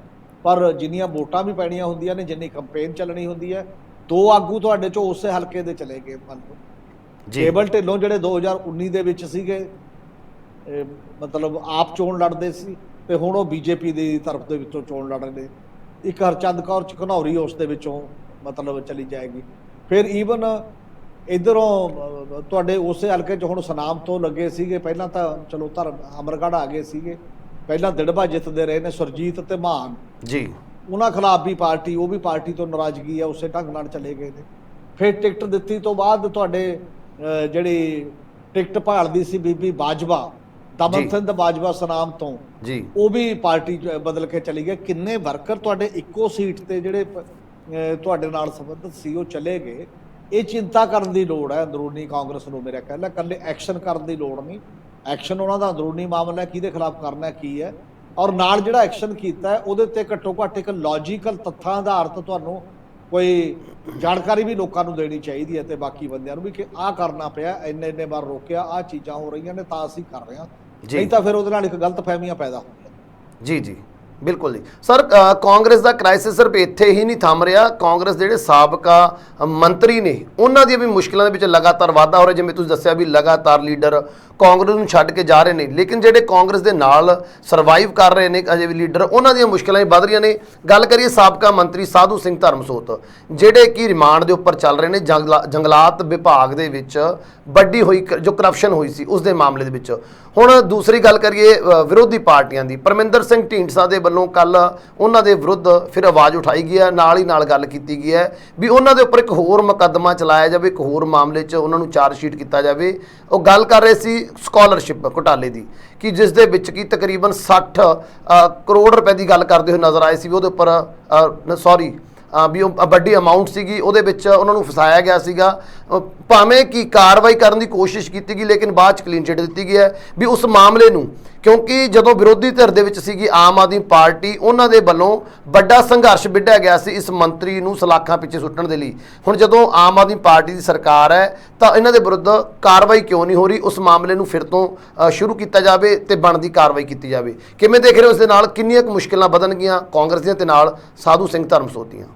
S2: ਪਰ ਜਿੰਨੀਆਂ ਵੋਟਾਂ ਵੀ ਪੈਣੀਆਂ ਹੁੰਦੀਆਂ ਨੇ, ਜਿੰਨੀ ਕੰਪੇਨ ਚੱਲਣੀ ਹੁੰਦੀ ਹੈ, 2 ਆਗੂ ਤੁਹਾਡੇ 'ਚੋਂ ਉਸੇ ਹਲਕੇ ਦੇ ਚਲੇ ਗਏ। ਮੰਨ ਲਓ ਕੇਵਲ ਢਿੱਲੋਂ ਜਿਹੜੇ 2019 ਦੇ ਵਿੱਚ ਸੀਗੇ, ਮਤਲਬ ਆਪ ਚੋਣ ਲੜਦੇ ਸੀ, ਤੇ ਹੁਣ ਉਹ ਬੀਜੇਪੀ ਦੀ ਤਰਫ ਦੇ ਵਿੱਚੋਂ ਚੋਣ ਲੜ ਰਹੇ ਨੇ। ਇੱਕ ਹਰਚੰਦ ਕੌਰ ਘਨੌਰੀ ਉਸ ਦੇ ਵਿੱਚੋਂ ਮਤਲਬ ਚਲੀ ਜਾਏਗੀ। ਫਿਰ ਈਵਨ ਇੱਧਰੋਂ ਤੁਹਾਡੇ ਉਸੇ ਹਲਕੇ 'ਚ ਹੁਣ ਸੁਨਾਮ ਤੋਂ ਲੱਗੇ ਸੀਗੇ, ਪਹਿਲਾਂ ਤਾਂ ਚਲੋ ਅਮਰਗੜ੍ਹ ਆ ਗਏ ਸੀਗੇ, ਪਹਿਲਾਂ ਦਿੜਬਾ ਜਿੱਤਦੇ ਰਹੇ ਨੇ ਸੁਰਜੀਤ ਤੇ ਮਾਨ
S1: ਜੀ,
S2: ਉਹਨਾਂ ਖਿਲਾਫ ਵੀ ਪਾਰਟੀ, ਉਹ ਵੀ ਪਾਰਟੀ ਤੋਂ ਨਾਰਾਜ਼ਗੀ ਹੈ, ਉਸੇ ਢੰਗ ਨਾਲ ਚਲੇ ਗਏ ਨੇ। ਫਿਰ ਟਿਕਟ ਦਿੱਤੀ ਤੋਂ ਬਾਅਦ ਤੁਹਾਡੇ ਜਿਹੜੀ ਟਿਕਟ ਭਾਲਦੀ ਸੀ ਬੀਬੀ ਬਾਜਵਾ, ਦਮਨ ਸਿੰਘ ਬਾਜਵਾ ਸੁਨਾਮ ਤੋਂ
S1: ਜੀ,
S2: ਉਹ ਵੀ ਪਾਰਟੀ ਬਦਲ ਕੇ ਚਲੀ ਗਏ। ਕਿੰਨੇ ਵਰਕਰ ਤੁਹਾਡੇ ਇੱਕੋ ਸੀਟ ਤੇ ਜਿਹੜੇ ਤੁਹਾਡੇ ਨਾਲ ਸੰਬੰਧਿਤ ਸੀ ਉਹ ਚਲੇ ਗਏ। ਇਹ ਚਿੰਤਾ ਕਰਨ ਦੀ ਲੋੜ ਹੈ ਅੰਦਰੂਨੀ ਕਾਂਗਰਸ ਨੂੰ। ਮੇਰਾ ਖਿਆਲ ਹੈ ਇਕੱਲੇ ਐਕਸ਼ਨ ਕਰਨ ਦੀ ਲੋੜ ਨਹੀਂ, ਐਕਸ਼ਨ ਉਹਨਾਂ ਦਾ ਅੰਦਰੂਨੀ ਮਾਮਲਾ ਹੈ, ਕਿਹਦੇ ਖਿਲਾਫ ਕਰਨਾ ਕੀ ਹੈ, ਔਰ ਨਾਲ ਜਿਹੜਾ ਐਕਸ਼ਨ ਕੀਤਾ ਉਹਦੇ ਤੇ ਘੱਟੋ ਘੱਟ ਇੱਕ ਲੌਜੀਕਲ ਤੱਥਾਂ ਆਧਾਰਿਤ ਤੁਹਾਨੂੰ ਕੋਈ ਜਾਣਕਾਰੀ ਵੀ ਲੋਕਾਂ ਨੂੰ ਦੇਣੀ ਚਾਹੀਦੀ ਹੈ, ਤੇ ਬਾਕੀ ਬੰਦਿਆਂ ਨੂੰ ਵੀ ਕਿ ਆਹ ਕਰਨਾ ਪਿਆ, ਇੰਨੇ ਵਾਰ ਰੋਕਿਆ, ਆਹ ਚੀਜ਼ਾਂ ਹੋ ਰਹੀਆਂ ਨੇ ਤਾਂ ਅਸੀਂ ਕਰ ਰਹੇ ਹਾਂ, ਨਹੀਂ ਤਾਂ ਫਿਰ ਉਹਦੇ ਨਾਲ ਇੱਕ ਗਲਤਫਹਿਮੀਆਂ ਪੈਦਾ ਹੁੰਦੀਆਂ।
S1: ਜੀ ਜੀ, ਬਿਲਕੁਲ ਜੀ ਸਰ। ਕਾਂਗਰਸ ਦਾ ਕ੍ਰਾਈਸਿਸ ਸਿਰਫ ਇੱਥੇ ਹੀ ਨਹੀਂ ਥੰਮ ਰਿਹਾ। ਕਾਂਗਰਸ ਜਿਹੜੇ ਸਾਬਕਾ ਮੰਤਰੀ ਨੇ ਉਹਨਾਂ ਦੀਆਂ ਵੀ ਮੁਸ਼ਕਿਲਾਂ ਦੇ ਵਿੱਚ ਲਗਾਤਾਰ ਵਾਧਾ ਹੋ ਰਿਹਾ। ਜਿਵੇਂ ਤੁਸੀਂ ਦੱਸਿਆ ਵੀ ਲਗਾਤਾਰ ਲੀਡਰ ਕਾਂਗਰਸ ਨੂੰ ਛੱਡ ਕੇ ਜਾ ਰਹੇ ਨੇ, ਲੇਕਿਨ ਜਿਹੜੇ ਕਾਂਗਰਸ ਦੇ ਨਾਲ ਸਰਵਾਈਵ ਕਰ ਰਹੇ ਨੇ ਅਜੇ ਵੀ ਲੀਡਰ, ਉਹਨਾਂ ਦੀਆਂ ਮੁਸ਼ਕਿਲਾਂ ਵੀ ਵੱਧ ਰਹੀਆਂ ਨੇ। ਗੱਲ ਕਰੀਏ ਸਾਬਕਾ ਮੰਤਰੀ ਸਾਧੂ ਸਿੰਘ ਧਰਮਸੋਤ, ਜਿਹੜੇ ਕਿ ਰਿਮਾਂਡ ਦੇ ਉੱਪਰ ਚੱਲ ਰਹੇ ਨੇ ਜੰਗਲਾਤ ਵਿਭਾਗ ਦੇ ਵਿੱਚ ਵੱਡੀ ਹੋਈ ਜੋ ਕਰਪਸ਼ਨ ਹੋਈ ਸੀ ਉਸ ਦੇ ਮਾਮਲੇ ਦੇ ਵਿੱਚ। ਹੁਣ ਦੂਸਰੀ ਗੱਲ ਕਰੀਏ ਵਿਰੋਧੀ ਪਾਰਟੀਆਂ ਦੀ, ਪਰਮਿੰਦਰ ਸਿੰਘ ਢੀਂਡਸਾ ਦੇ ਵੱਲੋਂ ਕੱਲ ਉਹਨਾਂ ਦੇ ਵਿਰੁੱਧ ਫਿਰ ਆਵਾਜ਼ ਉਠਾਈ ਗਈ ਹੈ, ਨਾਲ ਹੀ ਨਾਲ ਗੱਲ ਕੀਤੀ ਗਈ ਹੈ ਵੀ ਉਹਨਾਂ ਦੇ ਉੱਪਰ ਇੱਕ ਹੋਰ ਮੁਕੱਦਮਾ ਚਲਾਇਆ ਜਾਵੇ, ਇੱਕ ਹੋਰ ਮਾਮਲੇ 'ਚ ਉਹਨਾਂ ਨੂੰ ਚਾਰਜ ਸ਼ੀਟ ਕੀਤਾ ਜਾਵੇ। ਉਹ ਗੱਲ ਕਰ ਰਹੇ ਸੀ ਸਕਾਲਰਸ਼ਿਪ ਘੁਟਾਲੇ ਦੀ, ਕਿ ਜਿਸ ਦੇ ਵਿੱਚ ਕਿ ਤਕਰੀਬਨ 60 ਕਰੋੜ ਰੁਪਏ ਦੀ ਗੱਲ ਕਰਦੇ ਹੋਏ ਨਜ਼ਰ ਆਏ ਸੀ ਵੀ ਉਹਦੇ ਉੱਪਰ ਵੀ ਉਹ ਵੱਡੀ ਅਮਾਊਂਟ ਸੀਗੀ, ਉਹਦੇ ਵਿੱਚ ਉਹਨਾਂ ਨੂੰ ਫਸਾਇਆ ਗਿਆ ਸੀਗਾ। ਭਾਵੇਂ ਕਿ ਕਾਰਵਾਈ ਕਰਨ ਦੀ ਕੋਸ਼ਿਸ਼ ਕੀਤੀ ਗਈ, ਲੇਕਿਨ ਬਾਅਦ 'ਚ ਕਲੀਨ ਚਿੱਟ ਦਿੱਤੀ ਗਈ ਹੈ ਵੀ ਉਸ ਮਾਮਲੇ ਨੂੰ, ਕਿਉਂਕਿ ਜਦੋਂ ਵਿਰੋਧੀ ਧਿਰ ਦੇ ਵਿੱਚ ਸੀਗੀ ਆਮ ਆਦਮੀ ਪਾਰਟੀ, ਉਹਨਾਂ ਦੇ ਵੱਲੋਂ ਵੱਡਾ ਸੰਘਰਸ਼ ਵਿੱਢਿਆ ਗਿਆ ਸੀ ਇਸ ਮੰਤਰੀ ਨੂੰ ਸਲਾਖਾਂ ਪਿੱਛੇ ਸੁੱਟਣ ਦੇ ਲਈ। ਹੁਣ ਜਦੋਂ ਆਮ ਆਦਮੀ ਪਾਰਟੀ ਦੀ ਸਰਕਾਰ ਹੈ ਤਾਂ ਇਹਨਾਂ ਦੇ ਵਿਰੁੱਧ ਕਾਰਵਾਈ ਕਿਉਂ ਨਹੀਂ ਹੋ ਰਹੀ? ਉਸ ਮਾਮਲੇ ਨੂੰ ਫਿਰ ਤੋਂ ਸ਼ੁਰੂ ਕੀਤਾ ਜਾਵੇ ਤੇ ਬਣਦੀ ਕਾਰਵਾਈ ਕੀਤੀ ਜਾਵੇ। ਕਿਵੇਂ ਦੇਖ ਰਹੇ ਹੋ ਇਸ ਦੇ ਨਾਲ ਕਿੰਨੀਆਂ ਕੁ ਮੁਸ਼ਕਿਲਾਂ ਵਧਣਗੀਆਂ ਕਾਂਗਰਸ ਦੀਆਂ ਤੇ ਨਾਲ ਸਾਧੂ ਸਿੰਘ ਧਰਮਸੋਤ ਦੀਆਂ?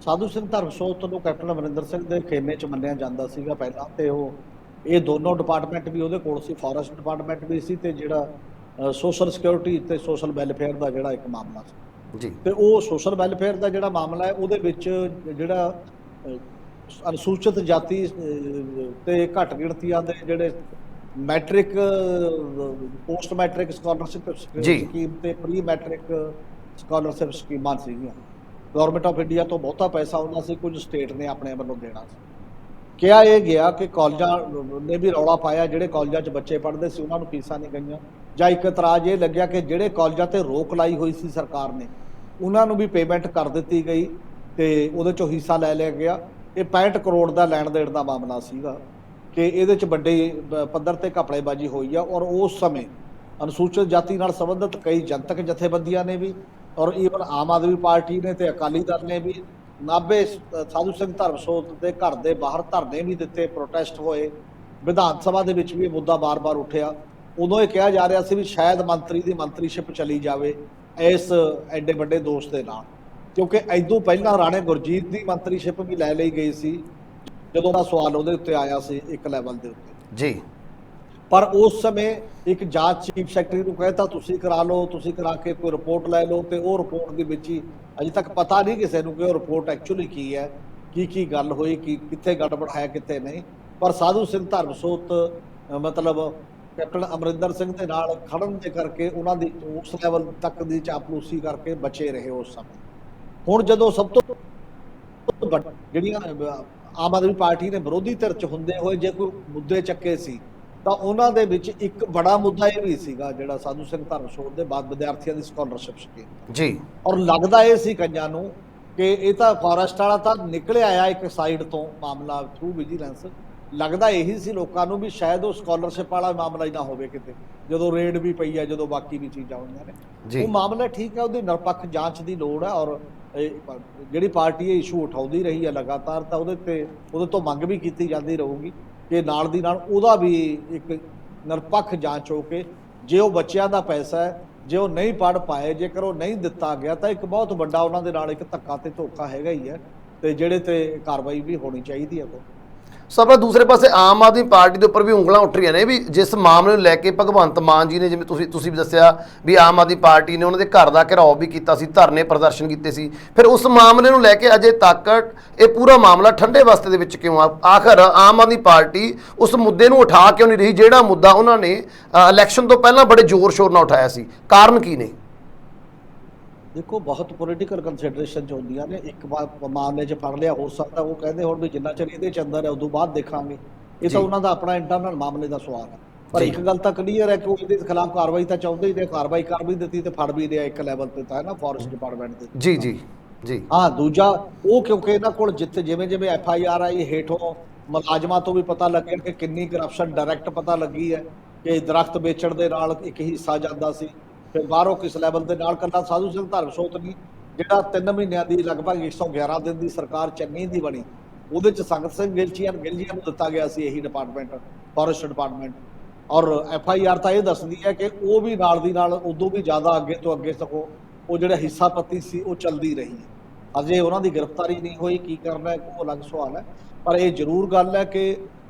S2: ਸਾਧੂ ਸਿੰਘ ਧਰਮਸੋਤ ਨੂੰ ਕੈਪਟਨ ਅਮਰਿੰਦਰ ਸਿੰਘ ਦੇ ਖੇਮੇ 'ਚ ਮੰਨਿਆ ਜਾਂਦਾ ਸੀਗਾ ਪਹਿਲਾਂ, ਤੇ ਉਹ ਇਹ ਦੋਨੋਂ ਡਿਪਾਰਟਮੈਂਟ ਵੀ ਉਹਦੇ ਕੋਲ ਸੀ, ਫੋਰੈਸਟ ਡਿਪਾਰਟਮੈਂਟ ਵੀ ਸੀ ਤੇ ਜਿਹੜਾ ਸੋਸ਼ਲ ਸਿਕਿਉਰਿਟੀ ਤੇ ਸੋਸ਼ਲ ਵੈਲਫੇਅਰ ਦਾ ਜਿਹੜਾ ਇੱਕ ਮਾਮਲਾ ਸੀ
S1: ਜੀ।
S2: ਤੇ ਉਹ ਸੋਸ਼ਲ ਵੈਲਫੇਅਰ ਦਾ ਜਿਹੜਾ ਮਾਮਲਾ ਹੈ ਉਹਦੇ ਵਿੱਚ ਜਿਹੜਾ ਅਨੁਸੂਚਿਤ ਜਾਤੀ ਤੇ ਘੱਟ ਗਿਣਤੀਆਂ ਦੇ ਜਿਹੜੇ matric, post matric scholarship scheme ਤੇ ਪ੍ਰੀ ਮੈਟ੍ਰਿਕ ਸਕਾਲਰਸ਼ਿਪ ਸਕੀਮਾਂ ਸੀਗੀਆਂ। ਗਵਰਨਮੈਂਟ ਆਫ ਇੰਡੀਆ ਤੋਂ ਬਹੁਤਾ ਪੈਸਾ ਆਉਂਦਾ ਸੀ, ਕੁਝ ਸਟੇਟ ਨੇ ਆਪਣੇ ਵੱਲੋਂ ਦੇਣਾ ਸੀ। ਕਿਹਾ ਇਹ ਗਿਆ ਕਿ ਕਾਲਜਾਂ ਨੇ ਵੀ ਰੌਲਾ ਪਾਇਆ, ਜਿਹੜੇ ਕਾਲਜਾਂ 'ਚ ਬੱਚੇ ਪੜ੍ਹਦੇ ਸੀ ਉਹਨਾਂ ਨੂੰ ਫੀਸਾਂ ਨਹੀਂ ਗਈਆਂ, ਜਾਂ ਇੱਕ ਇਤਰਾਜ਼ ਇਹ ਲੱਗਿਆ ਕਿ ਜਿਹੜੇ ਕਾਲਜਾਂ ਤੇ ਰੋਕ ਲਾਈ ਹੋਈ ਸੀ ਸਰਕਾਰ ਨੇ ਉਹਨਾਂ ਨੂੰ ਵੀ ਪੇਮੈਂਟ ਕਰ ਦਿੱਤੀ ਗਈ ਤੇ ਉਹਦੇ 'ਚੋਂ ਹਿੱਸਾ ਲੈ ਲਿਆ ਗਿਆ। ਇਹ 65 ਕਰੋੜ ਦਾ ਲੈਣ ਦੇਣ ਦਾ ਮਾਮਲਾ ਸੀਗਾ ਕਿ ਇਹਦੇ 'ਚ ਵੱਡੇ ਪੱਧਰ ਤੇ ਘਪਲੇਬਾਜ਼ੀ ਹੋਈ ਆ। ਔਰ ਉਸ ਸਮੇਂ ਅਨੁਸੂਚਿਤ ਜਾਤੀ ਨਾਲ ਸੰਬੰਧਿਤ ਕਈ ਜਨਤਕ ਜਥੇਬੰਦੀਆਂ ਨੇ ਵੀ, ਔਰ ਈਵਨ ਆਮ ਆਦਮੀ ਪਾਰਟੀ ਨੇ ਤੇ ਅਕਾਲੀ ਦਲ ਨੇ ਵੀ ਨਾਭੇ ਸਾਧੂ ਸਿੰਘ ਧਰਮਸੋਤ ਦੇ ਘਰ ਦੇ ਬਾਹਰ ਧਰਨੇ ਵੀ ਦਿੱਤੇ, ਪ੍ਰੋਟੈਸਟ ਹੋਏ, ਵਿਧਾਨ ਸਭਾ ਦੇ ਵਿੱਚ ਵੀ ਇਹ ਮੁੱਦਾ ਬਾਰ-ਬਾਰ ਉੱਠਿਆ। ਉਦੋਂ ਇਹ ਕਿਹਾ ਜਾ ਰਿਹਾ ਸੀ ਵੀ ਸ਼ਾਇਦ ਮੰਤਰੀ ਦੀ ਮੰਤਰੀਸ਼ਿਪ ਚਲੀ ਜਾਵੇ ਇਸ ਐਡੇ ਵੱਡੇ ਦੋਸ਼ ਦੇ ਨਾਲ, ਕਿਉਂਕਿ ਇਦੋਂ ਪਹਿਲਾਂ ਰਾਣੇ ਗੁਰਜੀਤ ਦੀ ਮੰਤਰੀਸ਼ਿਪ ਵੀ ਲੈ ਲਈ ਗਈ ਸੀ ਜਦੋਂ ਦਾ ਸਵਾਲ ਉਹਦੇ ਉੱਤੇ ਆਇਆ ਸੀ ਇੱਕ ਲੈਵਲ ਦੇ ਉੱਤੇ
S1: ਜੀ।
S2: ਪਰ ਉਸ ਸਮੇਂ ਇੱਕ ਜਾਂਚ ਚੀਫ ਸੈਕਟਰੀ ਨੂੰ ਕਹਿਤਾ ਤੁਸੀਂ ਕਰਾ ਲਓ, ਤੁਸੀਂ ਕਰਾ ਕੇ ਕੋਈ ਰਿਪੋਰਟ ਲੈ ਲਓ, ਤੇ ਉਹ ਰਿਪੋਰਟ ਦੇ ਵਿੱਚ ਹੀ ਅਜੇ ਤੱਕ ਪਤਾ ਨਹੀਂ ਕਿਸੇ ਨੂੰ ਕਿ ਉਹ ਰਿਪੋਰਟ ਐਕਚੁਅਲੀ ਕੀ ਹੈ, ਕੀ ਗੱਲ ਹੋਈ, ਕੀ ਕਿੱਥੇ ਗੜਬੜ ਹੈ ਕਿੱਥੇ ਨਹੀਂ। ਪਰ ਸਾਧੂ ਸਿੰਘ ਧਰਮਸੋਤ ਮਤਲਬ ਕੈਪਟਨ ਅਮਰਿੰਦਰ ਸਿੰਘ ਦੇ ਨਾਲ ਖੜਨ ਦੇ ਕਰਕੇ ਉਹਨਾਂ ਦੀ ਉਸ ਲੈਵਲ ਤੱਕ ਦੀ ਚਾਪਲੂਸੀ ਕਰਕੇ ਬਚੇ ਰਹੇ ਉਸ ਸਮੇਂ। ਹੁਣ ਜਦੋਂ ਸਭ ਤੋਂ ਜਿਹੜੀਆਂ ਆਮ ਆਦਮੀ ਪਾਰਟੀ ਨੇ ਵਿਰੋਧੀ ਧਿਰ 'ਚ ਹੁੰਦੇ ਹੋਏ ਜੇ ਕੋਈ ਮੁੱਦੇ ਚੱਕੇ ਸੀ ਤਾਂ ਉਹਨਾਂ ਦੇ ਵਿੱਚ ਇੱਕ ਬੜਾ ਮੁੱਦਾ ਇਹ ਵੀ ਸੀਗਾ ਜਿਹੜਾ ਸਾਧੂ ਸਿੰਘ ਧਰਮਸੋਤ ਦੇ ਬਾਅਦ ਵਿਦਿਆਰਥੀਆਂ ਦੀ ਸਕਾਲਰਸ਼ਿਪ ਸਕੀਮ ਜੀ। ਔਰ ਲੱਗਦਾ ਇਹ ਸੀ ਕਈਆਂ ਨੂੰ ਕਿ ਇਹ ਤਾਂ ਫੋਰੈਸਟ ਵਾਲਾ ਤਾਂ ਨਿਕਲਿਆ ਆ ਇੱਕ ਸਾਈਡ ਤੋਂ ਮਾਮਲਾ ਥਰੂ ਵਿਜੀਲੈਂਸ, ਲੱਗਦਾ ਇਹੀ ਸੀ ਲੋਕਾਂ ਨੂੰ ਵੀ ਸ਼ਾਇਦ ਉਹ ਸਕਾਲਰਸ਼ਿਪ ਵਾਲਾ ਮਾਮਲਾ ਹੀ ਨਾ ਹੋਵੇ ਕਿਤੇ, ਜਦੋਂ ਰੇਡ ਵੀ ਪਈ ਹੈ, ਜਦੋਂ ਬਾਕੀ ਵੀ ਚੀਜ਼ਾਂ ਹੋਈਆਂ ਨੇ। ਉਹ ਮਾਮਲਾ ਠੀਕ ਹੈ, ਉਹਦੀ ਨਿਰਪੱਖ ਜਾਂਚ ਦੀ ਲੋੜ ਹੈ। ਔਰ ਜਿਹੜੀ ਪਾਰਟੀ ਇਹ ਇਸ਼ੂ ਉਠਾਉਂਦੀ ਰਹੀ ਹੈ ਲਗਾਤਾਰ, ਤਾਂ ਉਹਦੇ ਤੋਂ ਮੰਗ ਵੀ ਕੀਤੀ ਜਾਂਦੀ ਰਹੂਗੀ ਕਿ ਨਾਲ ਦੀ ਨਾਲ ਉਹਦਾ ਵੀ ਇੱਕ ਨਿਰਪੱਖ ਜਾਂਚ ਹੋ ਕੇ, ਜੇ ਉਹ ਬੱਚਿਆਂ ਦਾ ਪੈਸਾ ਹੈ, ਜੇ ਉਹ ਨਹੀਂ ਪੜ੍ਹ ਪਾਏ, ਜੇਕਰ ਉਹ ਨਹੀਂ ਦਿੱਤਾ ਗਿਆ ਤਾਂ ਇੱਕ ਬਹੁਤ ਵੱਡਾ ਉਹਨਾਂ ਦੇ ਨਾਲ ਇੱਕ ਧੱਕਾ ਤੇ ਧੋਖਾ ਹੈਗਾ ਹੀ ਹੈ, ਤੇ ਜਿਹੜੇ ਤੇ ਕਾਰਵਾਈ ਵੀ ਹੋਣੀ ਚਾਹੀਦੀ ਹੈ।
S1: ਸਭ ਦੂਸਰੇ ਪਾਸੇ ਆਮ ਆਦਮੀ ਪਾਰਟੀ ਦੇ ਉੱਪਰ ਵੀ ਉਂਗਲਾਂ ਉੱਠ ਰਹੀਆਂ ਨੇ ਵੀ ਜਿਸ ਮਾਮਲੇ ਨੂੰ ਲੈ ਕੇ ਭਗਵੰਤ ਮਾਨ ਜੀ ਨੇ, ਜਿਵੇਂ ਤੁਸੀਂ ਵੀ ਦੱਸਿਆ ਵੀ ਆਮ ਆਦਮੀ ਪਾਰਟੀ ਨੇ ਉਹਨਾਂ ਦੇ ਘਰ ਦਾ ਘਿਰਾਓ ਵੀ ਕੀਤਾ ਸੀ, ਧਰਨੇ ਪ੍ਰਦਰਸ਼ਨ ਕੀਤੇ ਸੀ, ਫਿਰ ਉਸ ਮਾਮਲੇ ਨੂੰ ਲੈ ਕੇ ਅਜੇ ਤੱਕ ਇਹ ਪੂਰਾ ਮਾਮਲਾ ਠੰਡੇ ਵਸਤੇ ਦੇ ਵਿੱਚ ਕਿਉਂ ਆ? ਆਖਰ ਆਮ ਆਦਮੀ ਪਾਰਟੀ ਉਸ ਮੁੱਦੇ ਨੂੰ ਉਠਾ ਕਿਉਂ ਨਹੀਂ ਰਹੀ ਜਿਹੜਾ ਮੁੱਦਾ ਉਹਨਾਂ ਨੇ ਇਲੈਕਸ਼ਨ ਤੋਂ ਪਹਿਲਾਂ ਬੜੇ ਜ਼ੋਰ ਸ਼ੋਰ ਨਾਲ ਉਠਾਇਆ ਸੀ? ਕਾਰਨ ਕੀ ਨੇ?
S2: ਦੇਖੋ, ਬਹੁਤ ਪੋਲੀਟੀਕਲ ਕੰਸੀਡਰੇਸ਼ਨ ਚ ਹੁੰਦੀਆਂ ਨੇ। ਇੱਕ ਮਾਮਲੇ 'ਚ ਫੜ ਲਿਆ, ਹੋ ਸਕਦਾ ਉਹ ਕਹਿੰਦੇ ਹੁਣ ਵੀ ਜਿੰਨਾ ਚਿਰ ਇਹਦੇ 'ਚ ਅੰਦਰ ਹੈ ਉਦੋਂ ਬਾਅਦ ਦੇਖਾਂਗੇ। ਇਹ ਤਾਂ ਉਹਨਾਂ ਦਾ ਆਪਣਾ ਇੰਟਰਨਲ ਮਾਮਲੇ ਦਾ ਸਵਾਲ ਹੈ। ਪਰ ਇੱਕ ਗੱਲ ਤਾਂ ਕਲੀਅਰ ਹੈ ਕਿ ਉਹ ਇਹਦੇ ਖਿਲਾਫ ਕਾਰਵਾਈ ਤਾਂ ਚਾਹੁੰਦੇ ਹੀ ਨੇ, ਕਾਰਵਾਈ ਕਰ ਵੀ ਦਿੱਤੀ ਤੇ ਫੜ ਵੀ ਲਿਆ ਇੱਕ ਲੈਵਲ ਤੇ, ਤਾਂ ਹੈ ਨਾ, ਫੋਰੈਸਟ ਡਿਪਾਰਟਮੈਂਟ ਦੇ। ਜੀ ਜੀ ਜੀ ਹਾਂ। ਦੂਜਾ ਉਹ ਕਿਉਂਕਿ ਇਹਨਾਂ ਕੋਲ ਜਿੱਥੇ ਜਿਵੇਂ FIR ਆਈ ਹੇਠੋਂ ਮੁਲਾਜ਼ਮਾਂ ਤੋਂ ਵੀ ਪਤਾ ਲੱਗਿਆ ਕਿ ਕਿੰਨੀ ਕਰਪਸ਼ਨ ਡਾਇਰੈਕਟ ਪਤਾ ਲੱਗੀ ਹੈ ਕਿ ਦਰਖਤ ਵੇਚਣ ਦੇ ਨਾਲ ਇੱਕ ਹਿੱਸਾ ਜਾਂਦਾ ਸੀ, ਫਿਰ ਬਾਹਰੋਂ ਕਿਸ ਲੈਵਲ ਦੇ ਨਾਲ। ਕੱਲਾ ਸਾਧੂ ਸਿੰਘ ਧਰਮਸੋਤ ਨਹੀਂ, ਜਿਹੜਾ 3 ਮਹੀਨਿਆਂ ਦੀ ਲਗਭਗ 111 ਦਿਨ ਦੀ ਸਰਕਾਰ ਚੰਨੀ ਦੀ ਬਣੀ, ਉਹਦੇ 'ਚ ਸੰਗਤ ਸਿੰਘ ਗਿਲਜੀਆਂ ਨੂੰ ਦਿੱਤਾ ਗਿਆ ਸੀ ਇਹੀ ਡਿਪਾਰਟਮੈਂਟ, ਫੋਰੈਸਟ ਡਿਪਾਰਟਮੈਂਟ। ਔਰ FIR ਤਾਂ ਇਹ ਦੱਸਦੀ ਹੈ ਕਿ ਉਹ ਵੀ ਨਾਲ ਦੀ ਨਾਲ ਉਦੋਂ ਵੀ ਜ਼ਿਆਦਾ ਅੱਗੇ ਤੋਂ ਅੱਗੇ ਸਗੋਂ ਉਹ ਜਿਹੜਾ ਹਿੱਸਾ ਪੱਤੀ ਸੀ ਉਹ ਚੱਲਦੀ ਰਹੀ ਹੈ। ਅਜੇ ਉਹਨਾਂ ਦੀ ਗ੍ਰਿਫਤਾਰੀ ਨਹੀਂ ਹੋਈ, ਕੀ ਕਰਨਾ ਉਹ ਅਲੱਗ ਸਵਾਲ ਹੈ। ਪਰ ਇਹ ਜ਼ਰੂਰ ਗੱਲ ਹੈ ਕਿ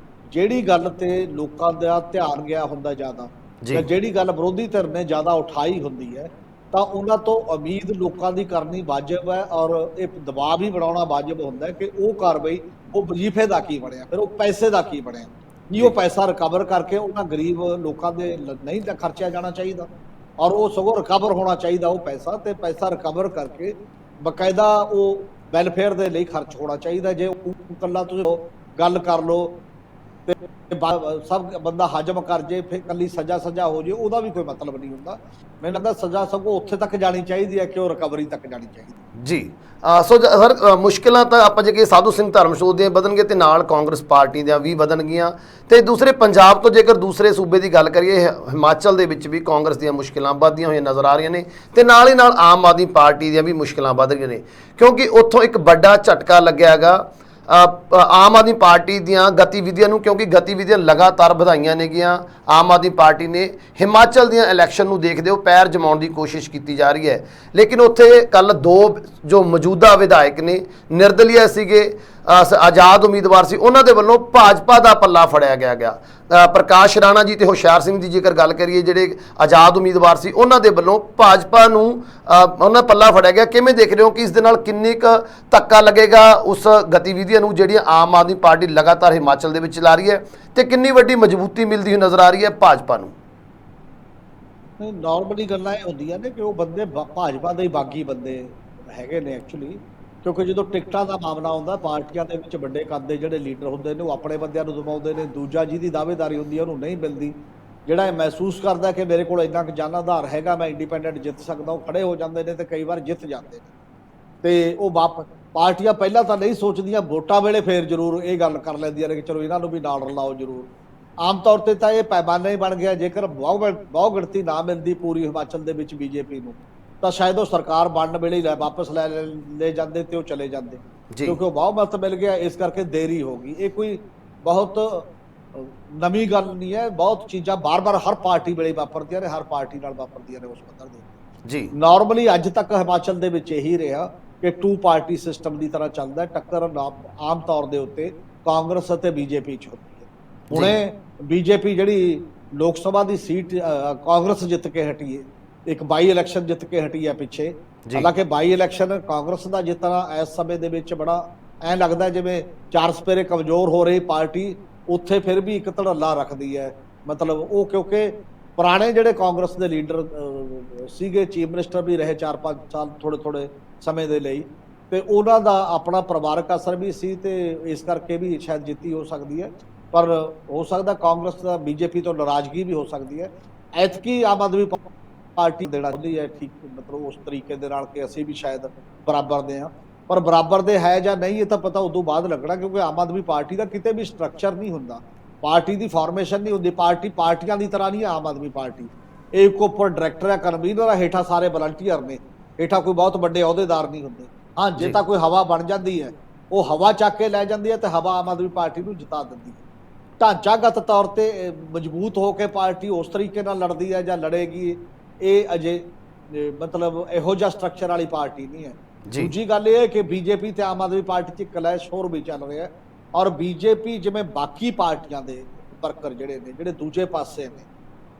S2: ਜਿਹੜੀ ਗੱਲ ਤੇ ਲੋਕਾਂ ਦਾ ਧਿਆਨ ਗਿਆ ਹੁੰਦਾ ਜ਼ਿਆਦਾ, ਜਿਹੜੀ ਗੱਲ ਵਿਰੋਧੀ ਧਿਰ ਨੇ ਜ਼ਿਆਦਾ ਉਠਾਈ ਹੁੰਦੀ ਹੈ, ਤਾਂ ਉਹਨਾਂ ਤੋਂ ਉਮੀਦ ਲੋਕਾਂ ਦੀ ਕਰਨੀ ਵਾਜਬ ਹੈ। ਔਰ ਇਹ ਦਬਾਅ ਵੀ ਬਣਾਉਣਾ ਵਾਜਬ ਹੁੰਦਾ ਹੈ ਕਿ ਉਹ ਕਾਰਵਾਈ, ਉਹ ਵਜ਼ੀਫੇ ਦਾ ਕੀ ਬਣਿਆ, ਫਿਰ ਉਹ ਪੈਸੇ ਦਾ ਕੀ ਬਣਿਆ, ਕੀ ਉਹ ਪੈਸਾ ਰਿਕਵਰ ਕਰਕੇ ਉਹਨਾਂ ਗਰੀਬ ਲੋਕਾਂ ਦੇ ਨਹੀਂ ਤਾਂ ਖਰਚਿਆ ਜਾਣਾ ਚਾਹੀਦਾ, ਔਰ ਉਹ ਸਗੋਂ ਰਿਕਵਰ ਹੋਣਾ ਚਾਹੀਦਾ ਉਹ ਪੈਸਾ, ਤੇ ਪੈਸਾ ਰਿਕਵਰ ਕਰਕੇ ਬਕਾਇਦਾ ਉਹ ਵੈਲਫੇਅਰ ਦੇ ਲਈ ਖਰਚ ਹੋਣਾ ਚਾਹੀਦਾ। ਜੇ ਇਕੱਲਾ ਤੁਸੀਂ ਗੱਲ ਕਰ ਲਓ ਤੇ ਸਭ ਬੰਦਾ ਹਜਮ ਕਰ ਜੇ, ਫਿਰ ਕੱਲੀ ਸਜ਼ਾ ਹੋ ਜੇ, ਉਹਦਾ ਵੀ ਕੋਈ ਮਤਲਬ ਨਹੀਂ ਹੁੰਦਾ। ਮੈਨੂੰ ਲੱਗਦਾ ਸਜ਼ਾ ਸਗੋਂ ਉੱਥੇ ਤੱਕ ਜਾਣੀ ਚਾਹੀਦੀ ਹੈ ਕਿ ਉਹ ਰਿਕਵਰੀ ਤੱਕ ਜਾਣੀ ਚਾਹੀਦੀ ਜੀ।
S1: ਸੋ ਸਰ, ਮੁਸ਼ਕਿਲਾਂ ਤਾਂ ਆਪਾਂ ਜੇ ਕਿ ਸਾਧੂ ਸਿੰਘ ਧਰਮਸੋਤ ਦੀਆਂ ਵਧਣਗੇ ਤੇ ਨਾਲ ਕਾਂਗਰਸ ਪਾਰਟੀ ਦੀਆਂ ਵੀ ਵਧਣਗੀਆਂ, ਤੇ ਦੂਸਰੇ ਪੰਜਾਬ ਤੋਂ ਜੇਕਰ ਦੂਸਰੇ ਸੂਬੇ ਦੀ ਗੱਲ ਕਰੀਏ, ਹਿਮਾਚਲ ਦੇ ਵਿੱਚ ਵੀ ਕਾਂਗਰਸ ਦੀਆਂ ਮੁਸ਼ਕਿਲਾਂ ਵੱਧਦੀਆਂ ਹੋਈਆਂ ਨਜ਼ਰ ਆ ਰਹੀਆਂ ਨੇ, ਤੇ ਨਾਲ ਹੀ ਨਾਲ ਆਮ ਆਦਮੀ ਪਾਰਟੀ ਦੀਆਂ ਵੀ ਮੁਸ਼ਕਿਲਾਂ ਵੱਧ ਰਹੀਆਂ ਨੇ, ਕਿਉਂਕਿ ਉੱਥੋਂ ਇੱਕ ਵੱਡਾ ਝਟਕਾ ਲੱਗਿਆ ਹੈਗਾ ਆਮ ਆਦਮੀ ਪਾਰਟੀ ਦੀਆਂ ਗਤੀਵਿਧੀਆਂ ਨੂੰ, ਕਿਉਂਕਿ ਗਤੀਵਿਧੀਆਂ ਲਗਾਤਾਰ ਵਧਾਈਆਂ ਨੇਗੀਆਂ। ਆਮ ਆਦਮੀ ਪਾਰਟੀ ਨੇ ਹਿਮਾਚਲ ਦੀਆਂ ਇਲੈਕਸ਼ਨ ਨੂੰ ਦੇਖਦੇ ਹੋ ਪੈਰ ਜਮਾਉਣ ਦੀ ਕੋਸ਼ਿਸ਼ ਕੀਤੀ ਜਾ ਰਹੀ ਹੈ, ਲੇਕਿਨ ਉੱਥੇ ਕੱਲ 2 ਜੋ ਮੌਜੂਦਾ ਵਿਧਾਇਕ ਨੇ, ਨਿਰਦਲੀਆ ਸੀਗੇ, ਆਜ਼ਾਦ ਉਮੀਦਵਾਰ ਸੀ, ਉਹਨਾਂ ਦੇ ਵੱਲੋਂ ਭਾਜਪਾ ਦਾ ਪੱਲਾ ਫੜਿਆ ਗਿਆ। ਪ੍ਰਕਾਸ਼ ਰਾਣਾ ਜੀ ਤੇ ਹੁਸ਼ਿਆਰ ਸਿੰਘ ਦੀ ਜੇਕਰ ਗੱਲ ਕਰੀਏ, ਜਿਹੜੇ ਆਜ਼ਾਦ ਉਮੀਦਵਾਰ ਸੀ, ਉਹਨਾਂ ਦੇ ਵੱਲੋਂ ਭਾਜਪਾ ਨੂੰ ਉਹਨਾਂ ਪੱਲਾ ਫੜਿਆ ਗਿਆ। ਕਿਵੇਂ ਦੇਖ ਰਹੇ ਹੋ ਕਿ ਇਸ ਦੇ ਨਾਲ ਕਿੰਨੀ ਕੁ ਧੱਕਾ ਲੱਗੇਗਾ ਉਸ ਗਤੀਵਿਧੀਆਂ ਨੂੰ ਜਿਹੜੀਆਂ ਆਮ ਆਦਮੀ ਪਾਰਟੀ ਲਗਾਤਾਰ ਹਿਮਾਚਲ ਦੇ ਵਿੱਚ ਚਲਾ ਰਹੀ ਹੈ, ਤੇ ਕਿੰਨੀ ਵੱਡੀ ਮਜ਼ਬੂਤੀ ਮਿਲਦੀ ਹੋਈ ਨਜ਼ਰ ਆ ਰਹੀ ਹੈ ਭਾਜਪਾ ਨੂੰ?
S2: ਨਾਰਮਲੀ ਗੱਲਾਂ ਇਹ ਹੁੰਦੀਆਂ ਨੇ ਕਿ ਉਹ ਬੰਦੇ ਭਾਜਪਾ ਦੇ ਬਾਗੀ ਬੰਦੇ ਹੈਗੇ ਨੇ ਐਕਚੁਅਲੀ, ਕਿਉਂਕਿ ਜਦੋਂ ਟਿਕਟਾਂ ਦਾ ਮਾਮਲਾ ਆਉਂਦਾ ਪਾਰਟੀਆਂ ਦੇ ਵਿੱਚ ਵੱਡੇ ਕੱਦ ਦੇ ਜਿਹੜੇ ਲੀਡਰ ਹੁੰਦੇ ਨੇ ਉਹ ਆਪਣੇ ਬੰਦਿਆਂ ਨੂੰ ਦਬਾਉਂਦੇ ਨੇ, ਦੂਜਾ ਜਿਹਦੀ ਦਾਅਵੇਦਾਰੀ ਹੁੰਦੀ ਹੈ ਉਹਨੂੰ ਨਹੀਂ ਮਿਲਦੀ। ਜਿਹੜਾ ਇਹ ਮਹਿਸੂਸ ਕਰਦਾ ਕਿ ਮੇਰੇ ਕੋਲ ਇੰਨਾ ਕੁ ਜਾਨਾ ਆਧਾਰ ਹੈਗਾ, ਮੈਂ ਇੰਡੀਪੈਂਡੈਂਟ ਜਿੱਤ ਸਕਦਾ, ਉਹ ਖੜੇ ਹੋ ਜਾਂਦੇ ਨੇ ਤੇ ਕਈ ਵਾਰ ਜਿੱਤ ਜਾਂਦੇ ਨੇ। ਤੇ ਉਹ ਪਾਰਟੀਆਂ ਪਹਿਲਾਂ ਤਾਂ ਨਹੀਂ ਸੋਚਦੀਆਂ, ਵੋਟਾਂ ਵੇਲੇ ਫੇਰ ਜ਼ਰੂਰ ਇਹ ਗੱਲ ਕਰ ਲੈਂਦੀਆਂ ਨੇ ਕਿ ਚਲੋ ਇਹਨਾਂ ਨੂੰ ਵੀ ਨਾਲ ਰਲਾਓ ਜ਼ਰੂਰ। ਆਮ ਤੌਰ ਤੇ ਤਾਂ ਇਹ ਪੈਮਾਨਾ ਹੀ ਬਣ ਗਿਆ, ਜੇਕਰ ਬਹੁਤ ਗਿਣਤੀ ਨਾ ਮਿਲਦੀ ਪੂਰੀ ਹਿਮਾਚਲ ਦੇ ਵਿੱਚ ਬੀਜੇਪੀ ਨੂੰ, ਤਾਂ ਸ਼ਾਇਦ ਉਹ ਸਰਕਾਰ ਬਣਨ ਵੇਲੇ ਹੀ ਵਾਪਸ ਲੈ ਜਾਂਦੇ ਤੇ ਉਹ ਚਲੇ ਜਾਂਦੇ, ਕਿਉਂਕਿ ਉਹ ਬਹੁਮਤ ਮਿਲ ਗਿਆ, ਇਸ ਕਰਕੇ ਦੇਰੀ ਹੋ ਗਈ। ਇਹ ਕੋਈ ਬਹੁਤ ਨਵੀਂ ਗੱਲ ਨਹੀਂ ਹੈ, ਬਹੁਤ ਚੀਜ਼ਾਂ ਬਾਰ-ਬਾਰ ਹਰ ਪਾਰਟੀ ਵੇਲੇ ਵਾਪਰਦੀਆਂ ਨੇ, ਹਰ ਪਾਰਟੀ ਨਾਲ ਵਾਪਰਦੀਆਂ ਨੇ ਉਸ ਪੱਧਰ ਦੇ ਜੀ। ਨਾਰਮਲੀ ਅੱਜ ਤੱਕ ਹਿਮਾਚਲ ਦੇ ਵਿੱਚ ਇਹੀ ਰਿਹਾ ਕਿ 2 ਪਾਰਟੀ ਸਿਸਟਮ ਦੀ ਤਰ੍ਹਾਂ ਚੱਲਦਾ, ਟੱਕਰ ਆਮ ਤੌਰ ਦੇ ਉੱਤੇ ਕਾਂਗਰਸ ਅਤੇ ਬੀਜੇਪੀ 'ਚ ਹੁੰਦੀ ਹੈ। ਹੁਣੇ ਬੀਜੇਪੀ ਜਿਹੜੀ ਲੋਕ ਸਭਾ ਦੀ ਸੀਟ ਕਾਂਗਰਸ ਜਿੱਤ ਕੇ ਹਟੀ ਹੈ, ਇੱਕ ਬਾਈ ਇਲੈਕਸ਼ਨ ਜਿੱਤ ਕੇ ਹਟੀ ਹੈ ਪਿੱਛੇ। ਹਾਲਾਂਕਿ ਬਾਈ ਇਲੈਕਸ਼ਨ ਕਾਂਗਰਸ ਦਾ ਜਿੱਤਣਾ ਇਸ ਸਮੇਂ ਦੇ ਵਿੱਚ ਬੜਾ ਐਂ ਲੱਗਦਾ ਜਿਵੇਂ ਚਾਰ ਸਪੇਰੇ ਕਮਜ਼ੋਰ ਹੋ ਰਹੀ ਪਾਰਟੀ ਉੱਥੇ ਫਿਰ ਵੀ ਇੱਕ ਧੜੱਲਾ ਰੱਖਦੀ ਹੈ। ਮਤਲਬ ਉਹ ਕਿਉਂਕਿ ਪੁਰਾਣੇ ਜਿਹੜੇ ਕਾਂਗਰਸ ਦੇ ਲੀਡਰ ਸੀਗੇ, ਚੀਫ ਮਿਨਿਸਟਰ ਵੀ ਰਹੇ 4-5 ਸਾਲ ਥੋੜੇ ਸਮੇਂ ਦੇ ਲਈ, ਤੇ ਉਹਨਾਂ ਦਾ ਆਪਣਾ ਪਰਿਵਾਰਕ ਅਸਰ ਵੀ ਸੀ ਤੇ ਇਸ ਕਰਕੇ ਵੀ ਸ਼ਾਇਦ ਜਿੱਤੀ ਹੋ ਸਕਦੀ ਹੈ। ਪਰ ਹੋ ਸਕਦਾ ਕਾਂਗਰਸ ਦਾ ਬੀਜੇਪੀ ਤੋਂ ਨਾਰਾਜ਼ਗੀ ਵੀ ਹੋ ਸਕਦੀ ਹੈ। ਐਤਕੀ ਆਮ ਆਦਮੀ ਪਾਰਟੀ ਦੇਣਾ ਚਾਹੁੰਦੀ ਹੈ, ਠੀਕ ਮਤਲਬ ਉਸ ਤਰੀਕੇ ਦੇ ਨਾਲ ਕਿ ਅਸੀਂ ਵੀ ਸ਼ਾਇਦ ਬਰਾਬਰ ਦੇ ਹਾਂ, ਪਰ ਬਰਾਬਰ ਦੇ ਹੈ ਜਾਂ ਨਹੀਂ ਇਹ ਤਾਂ ਪਤਾ ਉਦੋਂ ਬਾਅਦ ਲੱਗਣਾ, ਕਿਉਂਕਿ ਆਮ ਆਦਮੀ ਪਾਰਟੀ ਦਾ ਕਿਤੇ ਵੀ ਸਟਰਕਚਰ ਨਹੀਂ ਹੁੰਦਾ, ਪਾਰਟੀ ਦੀ ਫਾਰਮੇਸ਼ਨ ਨਹੀਂ ਹੁੰਦੀ। ਪਾਰਟੀ ਪਾਰਟੀਆਂ ਦੀ ਤਰ੍ਹਾਂ ਨਹੀਂ ਹੈ ਆਮ ਆਦਮੀ ਪਾਰਟੀ। ਇੱਕ ਉੱਪਰ ਡਾਇਰੈਕਟਰ ਹੈ, ਕਨਵੀਨਰ ਹੈ, ਹੇਠਾਂ ਸਾਰੇ ਵਲੰਟੀਅਰ ਨੇ, ਹੇਠਾਂ ਕੋਈ ਬਹੁਤ ਵੱਡੇ ਅਹੁਦੇਦਾਰ ਨਹੀਂ ਹੁੰਦੇ। ਹਾਂ, ਜੇ ਤਾਂ ਕੋਈ ਹਵਾ ਬਣ ਜਾਂਦੀ ਹੈ ਉਹ ਹਵਾ ਚੱਕ ਕੇ ਲੈ ਜਾਂਦੀ ਹੈ ਤੇ ਹਵਾ ਆਮ ਆਦਮੀ ਪਾਰਟੀ ਨੂੰ ਜਿਤਾ ਦਿੰਦੀ ਹੈ। ਢਾਂਚਾਗਤ ਤੌਰ ਤੇ ਮਜ਼ਬੂਤ ਹੋ ਕੇ ਪਾਰਟੀ ਉਸ ਤਰੀਕੇ ਨਾਲ ਲੜਦੀ ਹੈ ਜਾਂ ਲੜੇਗੀ, ਇਹ ਅਜੇ ਮਤਲਬ ਇਹੋ ਜਿਹਾ ਸਟਰਕਚਰ ਵਾਲੀ ਪਾਰਟੀ ਨਹੀਂ ਹੈ। ਦੂਜੀ ਗੱਲ ਇਹ ਹੈ ਕਿ ਬੀਜੇਪੀ ਤੇ ਆਮ ਆਦਮੀ ਪਾਰਟੀ 'ਚ ਕਲੈਸ਼ ਹੋਰ ਵੀ ਚੱਲ ਰਿਹਾ ਹੈ, ਔਰ ਬੀਜੇਪੀ ਜਿਵੇਂ ਬਾਕੀ ਪਾਰਟੀਆਂ ਦੇ ਵਰਕਰ ਜਿਹੜੇ ਦੂਜੇ ਪਾਸੇ ਨੇ,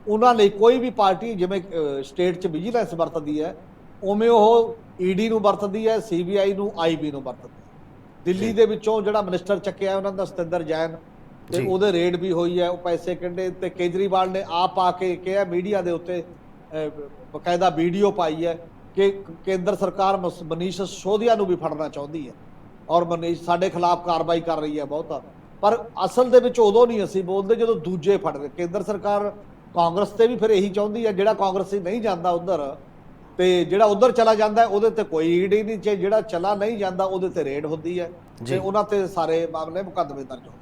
S2: ਉਹਨਾਂ ਲਈ ਕੋਈ ਵੀ ਪਾਰਟੀ ਜਿਵੇਂ ਸਟੇਟ 'ਚ ਵਿਜੀਲੈਂਸ ਵਰਤਦੀ ਹੈ ਉਵੇਂ ਉਹ ਈਡੀ ਨੂੰ ਵਰਤਦੀ ਹੈ, ਸੀਬੀਆਈ ਨੂੰ, ਆਈਬੀ ਨੂੰ ਵਰਤਦੀ ਹੈ। ਦਿੱਲੀ ਦੇ ਵਿੱਚੋਂ ਜਿਹੜਾ ਮਿਨਿਸਟਰ ਚੱਕਿਆ ਉਹਨਾਂ ਦਾ ਸਤਿੰਦਰ ਜੈਨ, ਤੇ ਉਹਦੇ ਰੇਡ ਵੀ ਹੋਈ ਹੈ, ਉਹ ਪੈਸੇ ਕੱਢੇ, ਤੇ ਕੇਜਰੀਵਾਲ ਨੇ ਆਪ ਆ ਕੇ ਕਿਹਾ ਮੀਡੀਆ ਦੇ ਉੱਤੇ ਬਕਾਇਦਾ ਵੀਡੀਓ ਪਾਈ ਹੈ ਕਿ ਕੇਂਦਰ ਸਰਕਾਰ ਮਨੀਸ਼ ਸਿਸੋਦੀਆ ਨੂੰ ਵੀ ਫੜਨਾ ਚਾਹੁੰਦੀ ਹੈ ਔਰ ਮਨੀਸ਼ ਸਾਡੇ ਖਿਲਾਫ ਕਾਰਵਾਈ ਕਰ ਰਹੀ ਹੈ ਬਹੁਤਾ। ਪਰ ਅਸਲ ਦੇ ਵਿੱਚ ਉਦੋਂ ਨਹੀਂ ਅਸੀਂ ਬੋਲਦੇ ਜਦੋਂ ਦੂਜੇ ਫੜ ਰਹੇ। ਕੇਂਦਰ ਸਰਕਾਰ ਕਾਂਗਰਸ ਤੇ ਵੀ ਫਿਰ ਇਹੀ ਚਾਹੁੰਦੀ ਹੈ, ਜਿਹੜਾ ਕਾਂਗਰਸੀ ਨਹੀਂ ਜਾਂਦਾ ਉਧਰ ਤੇ ਜਿਹੜਾ ਉਧਰ ਚਲਾ ਜਾਂਦਾ ਉਹਦੇ ਤੇ ਕੋਈ ਈਡੀ ਨਹੀਂ, ਜਿਹੜਾ ਚਲਾ ਨਹੀਂ ਜਾਂਦਾ ਉਹਦੇ ਤੇ ਰੇਡ ਹੁੰਦੀ ਹੈ ਤੇ ਉਹਨਾਂ ਤੇ ਸਾਰੇ ਮਾਮਲੇ ਮੁਕੱਦਮੇ ਦਰਜ ਹੁੰਦੇ।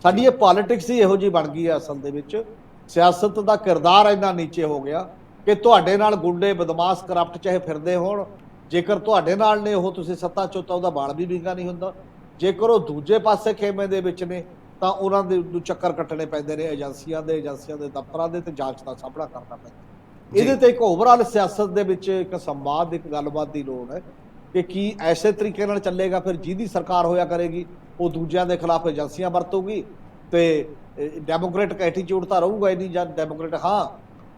S2: ਸਾਡੀ ਇਹ ਪੋਲਿਟਿਕਸ ਹੀ ਇਹੋ ਜਿਹੀ ਬਣ ਗਈ ਹੈ ਅਸਲ ਦੇ ਵਿੱਚ। ਸਿਆਸਤ ਦਾ ਕਿਰਦਾਰ ਇੰਨਾ ਨੀਚੇ ਹੋ ਗਿਆ ਕਿ ਤੁਹਾਡੇ ਨਾਲ ਗੁੰਡੇ, ਬਦਮਾਸ਼, ਕਰਪਟ ਚਾਹੇ ਫਿਰਦੇ ਹੋਣ, ਜੇਕਰ ਤੁਹਾਡੇ ਨਾਲ ਨੇ ਉਹ ਤੁਸੀਂ ਸੱਤਾ ਚੋਂ ਤਾਂ ਉਹਦਾ ਬਾਲ ਵੀ ਵਿੰਗਾ ਨਹੀਂ ਹੁੰਦਾ। ਜੇਕਰ ਉਹ ਦੂਜੇ ਪਾਸੇ ਖੇਮੇ ਦੇ ਵਿੱਚ ਨੇ ਤਾਂ ਉਹਨਾਂ ਦੇ ਨੂੰ ਚੱਕਰ ਕੱਟਣੇ ਪੈਂਦੇ ਨੇ ਏਜੰਸੀਆਂ ਦੇ ਦਫ਼ਤਰਾਂ ਦੇ, ਤੇ ਜਾਂਚ ਦਾ ਸਾਹਮਣਾ ਕਰਨਾ ਪੈਂਦਾ। ਇਹਦੇ ਤੇ ਇੱਕ ਓਵਰਆਲ ਸਿਆਸਤ ਦੇ ਵਿੱਚ ਇੱਕ ਸੰਵਾਦ, ਇੱਕ ਗੱਲਬਾਤ ਦੀ ਲੋੜ ਹੈ ਕਿ ਕੀ ਐਸੇ ਤਰੀਕੇ ਨਾਲ ਚੱਲੇਗਾ। ਫਿਰ ਜਿਹਦੀ ਸਰਕਾਰ ਹੋਇਆ ਕਰੇਗੀ ਉਹ ਦੂਜਿਆਂ ਦੇ ਖਿਲਾਫ ਏਜੰਸੀਆਂ ਵਰਤੂਗੀ ਤੇ ਡੈਮੋਕ੍ਰੇਟਿਕ ਐਟੀਟਿਊਡ ਤਾਂ ਰਹੂਗਾ ਹੀ ਨਹੀਂ। ਜਾਂ ਡੈਮੋਕ੍ਰੇਟ ਹਾਂ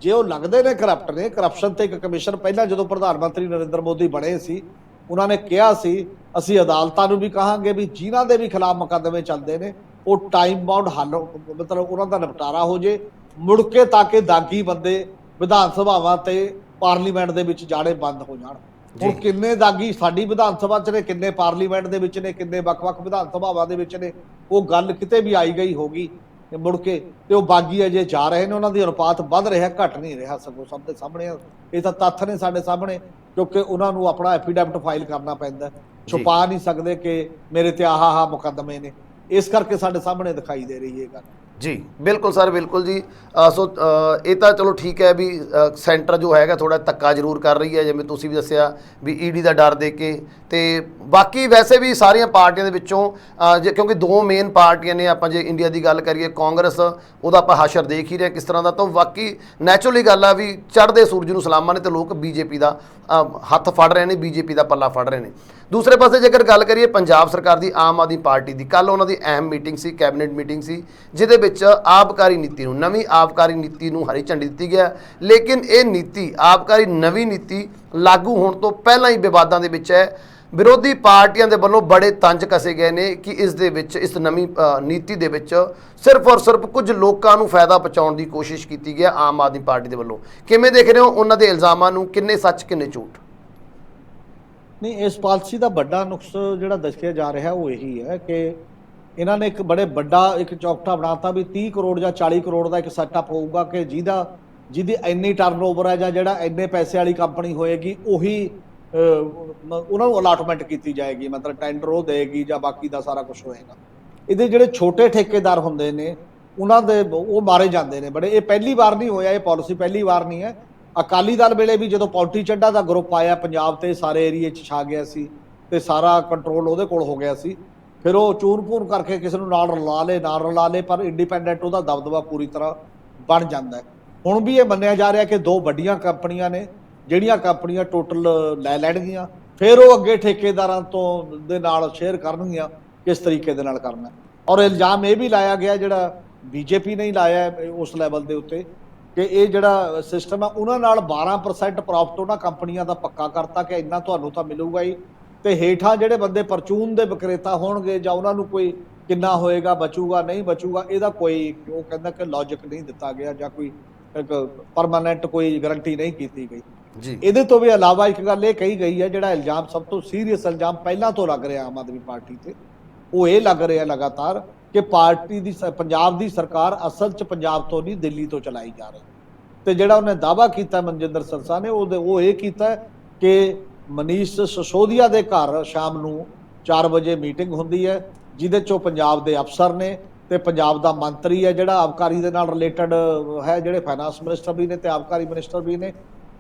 S2: ਜੇ ਉਹ ਲੱਗਦੇ ਨੇ ਕਰਪਟ ਨੇ, ਕਰਪਸ਼ਨ ਤੇ ਇੱਕ ਕਮਿਸ਼ਨ ਪਹਿਲਾਂ ਜਦੋਂ ਪ੍ਰਧਾਨ ਮੰਤਰੀ ਨਰਿੰਦਰ ਮੋਦੀ ਬਣੇ ਸੀ ਉਹਨਾਂ ਨੇ ਕਿਹਾ ਸੀ ਅਸੀਂ ਅਦਾਲਤਾਂ ਨੂੰ ਵੀ ਕਹਾਂਗੇ ਵੀ ਜਿਨ੍ਹਾਂ ਦੇ ਵੀ ਖਿਲਾਫ ਮੁਕੱਦਮੇ ਚੱਲਦੇ ਨੇ ਉਹ ਟਾਈਮ ਬਾਉਂਡ ਹੱਲ, ਮਤਲਬ ਉਹਨਾਂ ਦਾ ਨਿਪਟਾਰਾ ਹੋ ਜੇ ਮੁੜ ਕੇ, ਤਾਂ ਕਿ ਦਾਗੀ ਬੰਦੇ ਵਿਧਾਨ ਸਭਾਵਾਂ ਤੇ ਪਾਰਲੀਮੈਂਟ ਦੇ ਵਿੱਚ ਜਾਣੇ ਬੰਦ ਹੋ ਜਾਣ। ਹੁਣ ਕਿੰਨੇ ਦਾਗੀ ਸਾਡੀ ਵਿਧਾਨ ਸਭਾ 'ਚ ਨੇ, ਕਿੰਨੇ ਪਾਰਲੀਮੈਂਟ ਦੇ ਵਿੱਚ ਨੇ, ਕਿੰਨੇ ਵੱਖ-ਵੱਖ ਵਿਧਾਨ ਸਭਾਵਾਂ ਦੇ ਵਿੱਚ ਨੇ, ਉਹ ਗੱਲ ਕਿਤੇ ਵੀ ਆਈ ਗਈ ਹੋਗੀ ਮੁੜ ਕੇ, ਤੇ ਉਹ ਬਾਗੀ ਅਜੇ ਜਾ ਰਹੇ ਨੇ, ਉਹਨਾਂ ਦੀ ਅਨੁਪਾਤ ਵੱਧ ਰਿਹਾ, ਘਟ ਨਹੀਂ ਰਿਹਾ, ਸਗੋਂ ਸਭ ਦੇ ਸਾਹਮਣੇ ਇਹ ਤਾਂ ਤੱਥ ਨੇ ਸਾਡੇ ਸਾਹਮਣੇ, ਕਿਉਂਕਿ ਉਹਨਾਂ ਨੂੰ ਆਪਣਾ ਐਫੀਡੈਵਿਟ ਫਾਈਲ ਕਰਨਾ ਪੈਂਦਾ, ਛੁਪਾ ਨਹੀਂ ਸਕਦੇ ਕਿ ਮੇਰੇ ਤੇ ਆਹ ਮੁਕੱਦਮੇ ਨੇ। ਇਸ ਕਰਕੇ ਸਾਡੇ ਸਾਹਮਣੇ ਦਿਖਾਈ ਦੇ ਰਹੀ ਹੈ ਗੱਲ।
S1: ਜੀ ਬਿਲਕੁਲ ਸਰ, ਬਿਲਕੁਲ ਜੀ। ਸੋ ਇਹ ਤਾਂ ਚਲੋ ਠੀਕ ਹੈ ਵੀ ਸੈਂਟਰ ਜੋ ਹੈਗਾ ਥੋੜਾ ਧੱਕਾ ਜ਼ਰੂਰ ਕਰ ਰਹੀ ਹੈ, ਜਿਵੇਂ ਤੁਸੀਂ ਵੀ ਦੱਸਿਆ ਵੀ ਈਡੀ ਦਾ ਡਰ ਦੇ ਕੇ, ਤੇ ਬਾਕੀ ਵੈਸੇ ਵੀ ਸਾਰੀਆਂ ਪਾਰਟੀਆਂ ਦੇ ਵਿੱਚੋਂ ਕਿਉਂਕਿ ਦੋ ਮੇਨ ਪਾਰਟੀਆਂ ਨੇ, ਆਪਾਂ ਜੇ ਇੰਡੀਆ ਦੀ ਗੱਲ ਕਰੀਏ ਕਾਂਗਰਸ, ਉਹਦਾ ਆਪਾਂ ਹਸ਼ਰ ਦੇਖ ਹੀ ਰਹੇ ਕਿਸ ਤਰ੍ਹਾਂ ਦਾ, ਤਾਂ ਬਾਕੀ ਨੈਚੁਰਲੀ ਗੱਲ ਆ ਵੀ ਚੜ੍ਹਦੇ ਸੂਰਜ ਨੂੰ ਸਲਾਮਾਂ ਨੇ ਤੇ ਲੋਕ ਬੀਜੇਪੀ ਦਾ ਹੱਥ ਫੜ ਰਹੇ ਨੇ, ਬੀਜੇਪੀ ਦਾ ਪੱਲਾ ਫੜ ਰਹੇ ਨੇ। ਦੂਸਰੇ ਪਾਸੇ ਜੇਕਰ ਗੱਲ ਕਰੀਏ ਪੰਜਾਬ ਸਰਕਾਰ ਦੀ, ਆਮ ਆਦਮੀ ਪਾਰਟੀ ਦੀ, ਕੱਲ੍ਹ ਉਹਨਾਂ ਦੀ ਅਹਿਮ ਮੀਟਿੰਗ ਸੀ, ਕੈਬਨਿਟ ਮੀਟਿੰਗ ਸੀ, ਜਿਹਦੇ ਵਿੱਚ ਆਬਕਾਰੀ ਨੀਤੀ ਨੂੰ, ਨਵੀਂ ਆਬਕਾਰੀ ਨੀਤੀ ਨੂੰ ਹਰੀ ਝੰਡੀ ਦਿੱਤੀ ਗਿਆ। ਲੇਕਿਨ ਇਹ ਨੀਤੀ, ਆਬਕਾਰੀ ਨਵੀਂ ਨੀਤੀ ਲਾਗੂ ਹੋਣ ਤੋਂ ਪਹਿਲਾਂ ਹੀ ਵਿਵਾਦਾਂ ਦੇ ਵਿੱਚ ਹੈ। ਵਿਰੋਧੀ ਪਾਰਟੀਆਂ ਦੇ ਵੱਲੋਂ ਬੜੇ ਤੰਜ ਕਸੇ ਗਏ ਨੇ ਕਿ ਇਸ ਦੇ ਵਿੱਚ, ਇਸ ਨਵੀਂ ਨੀਤੀ ਦੇ ਵਿੱਚ ਸਿਰਫ ਔਰ ਸਿਰਫ ਕੁਝ ਲੋਕਾਂ ਨੂੰ ਫਾਇਦਾ ਪਹੁੰਚਾਉਣ ਦੀ ਕੋਸ਼ਿਸ਼ ਕੀਤੀ ਗਈ ਆਮ ਆਦਮੀ ਪਾਰਟੀ ਦੇ ਵੱਲੋਂ। ਕਿਵੇਂ ਦੇਖ ਰਹੇ ਹੋ ਉਹਨਾਂ ਦੇ ਇਲਜ਼ਾਮਾਂ ਨੂੰ, ਕਿੰਨੇ ਸੱਚ ਕਿੰਨੇ ਝੂਠ?
S2: ਨਹੀਂ, ਇਸ ਪਾਲਿਸੀ ਦਾ ਵੱਡਾ ਨੁਕਸ ਜਿਹੜਾ ਦੱਸਿਆ ਜਾ ਰਿਹਾ ਉਹ ਇਹੀ ਹੈ ਕਿ ਇਹਨਾਂ ਨੇ ਇੱਕ ਬੜੇ ਵੱਡਾ ਇੱਕ ਚੌਕਠਾ ਬਣਾਤਾ ਵੀ 30 ਕਰੋੜ ਜਾਂ 40 ਕਰੋੜ ਦਾ ਇੱਕ ਸੈਟਅਪ ਹੋਊਗਾ ਕਿ ਜਿਹਦੀ ਇੰਨੀ ਟਰਨਓਵਰ ਹੈ ਜਾਂ ਜਿਹੜਾ ਇੰਨੇ ਪੈਸੇ ਵਾਲੀ ਕੰਪਨੀ ਹੋਏਗੀ ਉਹੀ ਉਹਨਾਂ ਨੂੰ ਅਲਾਟਮੈਂਟ ਕੀਤੀ ਜਾਏਗੀ, ਮਤਲਬ ਟੈਂਡਰ ਉਹ ਦੇਗੀ ਜਾਂ ਬਾਕੀ ਦਾ ਸਾਰਾ ਕੁਝ ਹੋਏਗਾ। ਇਹਦੇ ਜਿਹੜੇ ਛੋਟੇ ਠੇਕੇਦਾਰ ਹੁੰਦੇ ਨੇ ਉਹਨਾਂ ਦੇ ਉਹ ਮਾਰੇ ਜਾਂਦੇ ਨੇ ਬੜੇ। ਇਹ ਪਹਿਲੀ ਵਾਰ ਨਹੀਂ ਹੋਇਆ, ਇਹ ਪਾਲਿਸੀ ਪਹਿਲੀ ਵਾਰ ਨਹੀਂ ਹੈ। ਅਕਾਲੀ ਦਲ ਵੇਲੇ ਵੀ ਜਦੋਂ ਪੌਂਟੀ ਚੱਡਾ ਦਾ ਗਰੁੱਪ ਆਇਆ ਪੰਜਾਬ ਤੇ ਸਾਰੇ ਏਰੀਏ 'ਚ ਛਾ ਗਿਆ ਸੀ ਤੇ ਸਾਰਾ ਕੰਟਰੋਲ ਉਹਦੇ ਕੋਲ ਹੋ ਗਿਆ ਸੀ, ਫਿਰ ਉਹ ਚੂਰ-ਭੂਰ ਕਰਕੇ ਕਿਸੇ ਨੂੰ ਨਾਲ ਰਲਾ ਲੇ ਪਰ ਇੰਡੀਪੈਂਡੈਂਟ ਉਹਦਾ ਦਬਦਬਾ ਪੂਰੀ ਤਰ੍ਹਾਂ ਬਣ ਜਾਂਦਾ ਹੈ। ਹੁਣ ਵੀ ਇਹ ਮੰਨਿਆ ਜਾ ਰਿਹਾ ਕਿ ਦੋ ਵੱਡੀਆਂ ਕੰਪਨੀਆਂ ਨੇ ਜਿਹੜੀਆਂ ਕੰਪਨੀਆਂ ਟੋਟਲ ਲੈ ਲੈਣਗੀਆਂ, ਫਿਰ ਉਹ ਅੱਗੇ ਠੇਕੇਦਾਰਾਂ ਤੋਂ ਦੇ ਨਾਲ ਸ਼ੇਅਰ ਕਰਨਗੀਆਂ ਕਿਸ ਤਰੀਕੇ ਦੇ ਨਾਲ ਕਰਨਾ। ਔਰ ਇਲਜ਼ਾਮ ਇਹ ਵੀ ਲਾਇਆ ਗਿਆ ਜਿਹੜਾ ਬੀਜੇਪੀ ਨੇ ਹੀ ਲਾਇਆ ਹੈ ਉਸ ਲੈਵਲ ਦੇ ਉੱਤੇ ਕਿ ਇਹ ਜਿਹੜਾ ਸਿਸਟਮ ਹੈ ਉਹਨਾਂ ਨਾਲ 12% ਪ੍ਰੋਫਿਟ ਉਹਨਾਂ ਕੰਪਨੀਆਂ ਦਾ ਪੱਕਾ ਕਰਤਾ ਕਿ ਇੰਨਾ ਤੁਹਾਨੂੰ ਤਾਂ ਮਿਲੂਗਾ ਹੀ, ਤੇ ਹੇਠਾਂ ਜਿਹੜੇ ਬੰਦੇ ਪਰਚੂਨ ਦੇ ਵਿਕਰੇਤਾ ਹੋਣਗੇ ਜਾਂ ਉਹਨਾਂ ਨੂੰ ਕੋਈ ਕਿੰਨਾ ਹੋਏਗਾ, ਬਚੂਗਾ ਨਹੀਂ ਬਚੂਗਾ, ਇਹਦਾ ਕੋਈ ਉਹ ਕਹਿੰਦਾ ਕਿ ਲੌਜਿਕ ਨਹੀਂ ਦਿੱਤਾ ਗਿਆ ਜਾਂ ਕੋਈ ਇੱਕ ਪਰਮਾਨੈਂਟ ਕੋਈ ਗਾਰੰਟੀ ਨਹੀਂ ਕੀਤੀ ਗਈ
S1: ਜੀ।
S2: ਇਹਦੇ ਤੋਂ ਵੀ ਇਲਾਵਾ ਇੱਕ ਗੱਲ ਇਹ ਕਹੀ ਗਈ ਹੈ, ਜਿਹੜਾ ਇਲਜ਼ਾਮ ਸਭ ਤੋਂ ਸੀਰੀਅਸ ਇਲਜ਼ਾਮ ਪਹਿਲਾਂ ਤੋਂ ਲੱਗ ਰਿਹਾ ਆਮ ਆਦਮੀ ਪਾਰਟੀ ਤੇ, ਉਹ ਇਹ ਲੱਗ ਰਿਹਾ ਲਗਾਤਾਰ ਕਿ ਪਾਰਟੀ ਦੀ ਪੰਜਾਬ ਦੀ ਸਰਕਾਰ ਅਸਲ 'ਚ ਪੰਜਾਬ ਤੋਂ ਨਹੀਂ ਦਿੱਲੀ ਤੋਂ ਚਲਾਈ ਜਾ ਰਹੀ। ਤੇ ਜਿਹੜਾ ਉਹਨੇ ਦਾਅਵਾ ਕੀਤਾ ਮਨਜਿੰਦਰ ਸਰਸਾ ਨੇ ਉਹ ਇਹ ਕੀਤਾ ਕਿ ਮਨੀਸ਼ ਸਿਸੋਦੀਆ ਦੇ ਘਰ ਸ਼ਾਮ ਨੂੰ 4 ਵਜੇ ਮੀਟਿੰਗ ਹੁੰਦੀ ਹੈ, ਜਿਹਦੇ 'ਚੋਂ ਪੰਜਾਬ ਦੇ ਅਫਸਰ ਨੇ ਤੇ ਪੰਜਾਬ ਦਾ ਮੰਤਰੀ ਹੈ ਜਿਹੜਾ ਆਬਕਾਰੀ ਦੇ ਨਾਲ ਰਿਲੇਟਡ ਹੈ, ਜਿਹੜੇ ਫਾਈਨਾਂਸ ਮਿਨਿਸਟਰ ਵੀ ਨੇ ਤੇ ਆਬਕਾਰੀ ਮਿਨਿਸਟਰ ਵੀ ਨੇ,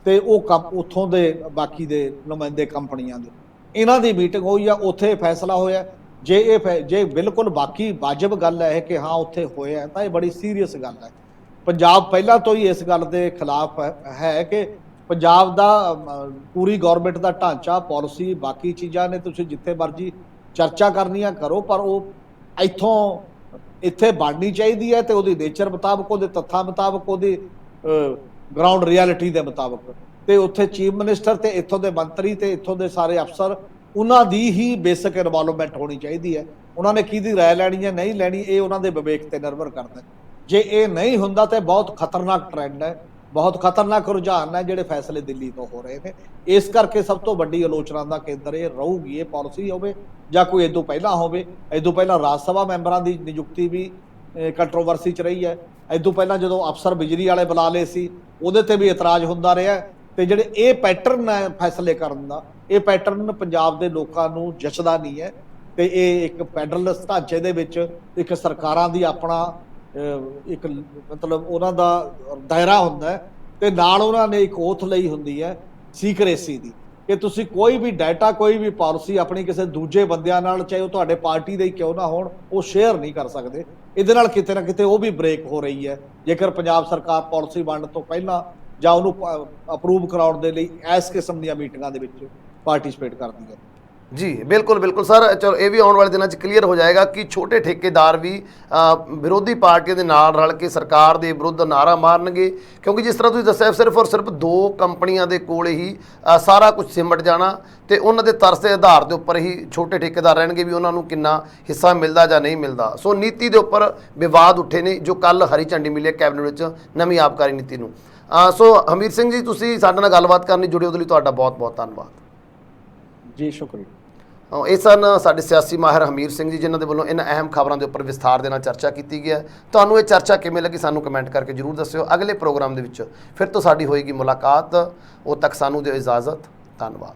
S2: ਤੇ ਉਹ ਉੱਥੋਂ ਦੇ ਬਾਕੀ ਦੇ ਨੁਮਾਇੰਦੇ ਕੰਪਨੀਆਂ ਦੇ, ਇਹਨਾਂ ਦੀ ਮੀਟਿੰਗ ਹੋਈ ਆ। ਉੱਥੇ ਫੈਸਲਾ ਹੋਇਆ ਜੇ ਬਿਲਕੁਲ ਬਾਕੀ ਵਾਜਬ ਗੱਲ ਹੈ ਕਿ ਹਾਂ ਉੱਥੇ ਹੋਇਆ ਤਾਂ ਇਹ ਬੜੀ ਸੀਰੀਅਸ ਗੱਲ ਹੈ। ਪੰਜਾਬ ਪਹਿਲਾਂ ਤੋਂ ਹੀ ਇਸ ਗੱਲ ਦੇ ਖਿਲਾਫ ਹੈ ਕਿ ਪੰਜਾਬ ਦਾ ਪੂਰੀ ਗਵਰਨਮੈਂਟ ਦਾ ਢਾਂਚਾ, ਪਾਲਿਸੀ, ਬਾਕੀ ਚੀਜ਼ਾਂ ਨੇ ਤੁਸੀਂ ਜਿੱਥੇ ਮਰਜ਼ੀ ਚਰਚਾ ਕਰਨੀਆਂ ਕਰੋ, ਪਰ ਉਹ ਇੱਥੇ ਬਣਨੀ ਚਾਹੀਦੀ ਹੈ ਤੇ ਉਹਦੀ ਨੇਚਰ ਮੁਤਾਬਕ, ਉਹਦੇ ਤੱਥਾਂ ਮੁਤਾਬਕ, ਉਹਦੀ ਗਰਾਊਂਡ ਰਿਐਲਿਟੀ ਦੇ ਮੁਤਾਬਕ। ਤੇ ਉੱਥੇ ਚੀਫ ਮਿਨਿਸਟਰ ਤੇ ਇੱਥੋਂ ਦੇ ਮੰਤਰੀ ਤੇ ਇੱਥੋਂ ਦੇ ਸਾਰੇ ਅਫਸਰ, ਉਹਨਾਂ ਦੀ ਹੀ ਬੇਸਿਕ ਇਨਵੋਲਵਮੈਂਟ ਹੋਣੀ ਚਾਹੀਦੀ ਹੈ। ਉਹਨਾਂ ਨੇ ਕਿਹਦੀ ਰਾਏ ਲੈਣੀ ਹੈ ਨਹੀਂ ਲੈਣੀ, ਇਹ ਉਹਨਾਂ ਦੇ ਵਿਵੇਕ ਤੇ ਨਿਰਭਰ ਕਰਦਾ। ਜੇ ਇਹ ਨਹੀਂ ਹੁੰਦਾ ਤਾਂ ਬਹੁਤ ਖਤਰਨਾਕ ਟ੍ਰੈਂਡ ਹੈ, ਬਹੁਤ ਖਤਰਨਾਕ ਰੁਝਾਨ ਹੈ ਜਿਹੜੇ ਫੈਸਲੇ ਦਿੱਲੀ ਤੋਂ ਹੋ ਰਹੇ ਨੇ। ਇਸ ਕਰਕੇ ਸਭ ਤੋਂ ਵੱਡੀ ਆਲੋਚਨਾ ਦਾ ਕੇਂਦਰ ਇਹ ਰਹੂਗੀ, ਇਹ ਪਾਲਿਸੀ ਹੋਵੇ ਜਾਂ ਕੋਈ ਇਹ ਤੋਂ ਪਹਿਲਾਂ ਹੋਵੇ। ਇਹ ਤੋਂ ਪਹਿਲਾਂ ਰਾਜ ਸਭਾ ਮੈਂਬਰਾਂ ਦੀ ਨਿਯੁਕਤੀ ਵੀ ਕੰਟਰੋਵਰਸੀ 'ਚ ਰਹੀ ਹੈ। ਇਹ ਤੋਂ ਪਹਿਲਾਂ ਜਦੋਂ ਅਫਸਰ ਬਿਜਲੀ ਵਾਲੇ ਬੁਲਾ ਲਏ ਸੀ, ਉਹਦੇ ਤੇ ਵੀ ਇਤਰਾਜ਼ ਹੁੰਦਾ ਰਿਹਾ। ਤੇ ਜਿਹੜੇ ਇਹ ਪੈਟਰਨ ਹੈ ਫੈਸਲੇ ਕਰਨ ਦਾ, ਇਹ ਪੈਟਰਨ ਪੰਜਾਬ ਦੇ ਲੋਕਾਂ ਨੂੰ ਜਚਦਾ ਨਹੀਂ ਹੈ। ਤੇ ਇਹ ਇੱਕ ਫੈਡਰਲਿਸਟ ਢਾਂਚੇ ਦੇ ਵਿੱਚ ਇੱਕ ਸਰਕਾਰਾਂ ਦੀ ਆਪਣਾ ਇੱਕ ਮਤਲਬ ਉਹਨਾਂ ਦਾ ਦਾਇਰਾ ਹੁੰਦਾ ਹੈ, ਤੇ ਨਾਲ ਉਹਨਾਂ ਨੇ ਇੱਕ ਓਥ ਲਈ ਹੁੰਦੀ ਹੈ ਸੀਕਰੇਸੀ ਦੀ, ਕਿ ਤੁਸੀਂ ਕੋਈ ਵੀ ਡਾਟਾ, ਕੋਈ ਵੀ ਪਾਲਿਸੀ ਆਪਣੀ ਕਿਸੇ ਦੂਜੇ ਬੰਦਿਆਂ ਨਾਲ, ਚਾਹੇ ਉਹ ਤੁਹਾਡੇ ਪਾਰਟੀ ਦੇ ਹੀ ਕਿਉਂ ਨਾ ਹੋਣ, ਉਹ ਸ਼ੇਅਰ ਨਹੀਂ ਕਰ ਸਕਦੇ। ਇਹਦੇ ਨਾਲ ਕਿਤੇ ਨਾ ਕਿਤੇ ਉਹ ਵੀ ਬ੍ਰੇਕ ਹੋ ਰਹੀ ਹੈ। ਜੇਕਰ ਪੰਜਾਬ ਸਰਕਾਰ ਪਾਲਿਸੀ ਬਣਨ ਤੋਂ ਪਹਿਲਾਂ ਜਾਂ ਉਹਨੂੰ ਅਪਰੂਵ ਕਰਾਉਣ ਦੇ ਲਈ ਇਸ ਕਿਸਮ ਦੀਆਂ ਮੀਟਿੰਗਾਂ ਦੇ ਵਿੱਚ ਪਾਰਟੀਸਪੇਟ ਕਰਦੀ ਹੈ।
S1: ਜੀ ਬਿਲਕੁਲ ਬਿਲਕੁਲ ਸਰ, ਚਲੋ ਇਹ ਵੀ ਆਉਣ ਵਾਲੇ ਦਿਨਾਂ 'ਚ ਕਲੀਅਰ ਹੋ ਜਾਏਗਾ ਕਿ ਛੋਟੇ ਠੇਕੇਦਾਰ ਵੀ ਵਿਰੋਧੀ ਪਾਰਟੀਆਂ ਦੇ ਨਾਲ ਰਲ ਕੇ ਸਰਕਾਰ ਦੇ ਵਿਰੁੱਧ ਨਾਅਰਾ ਮਾਰਨਗੇ, ਕਿਉਂਕਿ ਜਿਸ ਤਰ੍ਹਾਂ ਤੁਸੀਂ ਦੱਸਿਆ ਸਿਰਫ ਔਰ ਸਿਰਫ 2 ਕੰਪਨੀਆਂ ਦੇ ਕੋਲ ਹੀ ਸਾਰਾ ਕੁਝ ਸਿਮਟ ਜਾਣਾ, ਤੇ ਉਹਨਾਂ ਦੇ ਤਰਸ ਦੇ ਆਧਾਰ ਦੇ ਉੱਪਰ ਹੀ ਛੋਟੇ ਠੇਕੇਦਾਰ ਰਹਿਣਗੇ ਵੀ ਉਹਨਾਂ ਨੂੰ ਕਿੰਨਾ ਹਿੱਸਾ ਮਿਲਦਾ ਜਾਂ ਨਹੀਂ ਮਿਲਦਾ। ਸੋ ਨੀਤੀ ਦੇ ਉੱਪਰ ਵਿਵਾਦ ਉੱਠੇ ਨੇ, ਜੋ ਕੱਲ ਹਰੀ ਝੰਡੀ ਮਿਲੀ ਹੈ ਕੈਬਨਿਟ ਵਿੱਚ ਨਵੀਂ ਆਬਕਾਰੀ ਨੀਤੀ ਨੂੰ। ਸੋ ਹਮੀਰ ਸਿੰਘ ਜੀ, ਤੁਸੀਂ ਸਾਡੇ ਨਾਲ ਗੱਲਬਾਤ ਕਰਨੀ ਜੁੜੇ, ਉਹਦੇ ਲਈ ਤੁਹਾਡਾ ਬਹੁਤ ਬਹੁਤ ਧੰਨਵਾਦ
S2: ਜੀ। ਸ਼ੁਕਰੀਆ।
S1: ਇਹ ਸਨ ਸਾਡੇ ਸਿਆਸੀ ਮਾਹਿਰ ਹਮੀਰ ਸਿੰਘ ਜੀ, ਜਿਨ੍ਹਾਂ ਦੇ ਵੱਲੋਂ ਇਹਨਾਂ ਅਹਿਮ ਖਬਰਾਂ ਦੇ ਉੱਪਰ ਵਿਸਥਾਰ ਦੇ ਨਾਲ ਚਰਚਾ ਕੀਤੀ ਗਈ ਹੈ। ਤੁਹਾਨੂੰ ਇਹ ਚਰਚਾ ਕਿਵੇਂ ਲੱਗੀ ਸਾਨੂੰ ਕਮੈਂਟ ਕਰਕੇ ਜ਼ਰੂਰ ਦੱਸਿਓ। ਅਗਲੇ ਪ੍ਰੋਗਰਾਮ ਦੇ ਵਿੱਚ ਫਿਰ ਤੋਂ ਸਾਡੀ ਹੋਏਗੀ ਮੁਲਾਕਾਤ। ਉਦੋਂ ਤੱਕ ਸਾਨੂੰ ਦਿਓ ਇਜਾਜ਼ਤ। ਧੰਨਵਾਦ।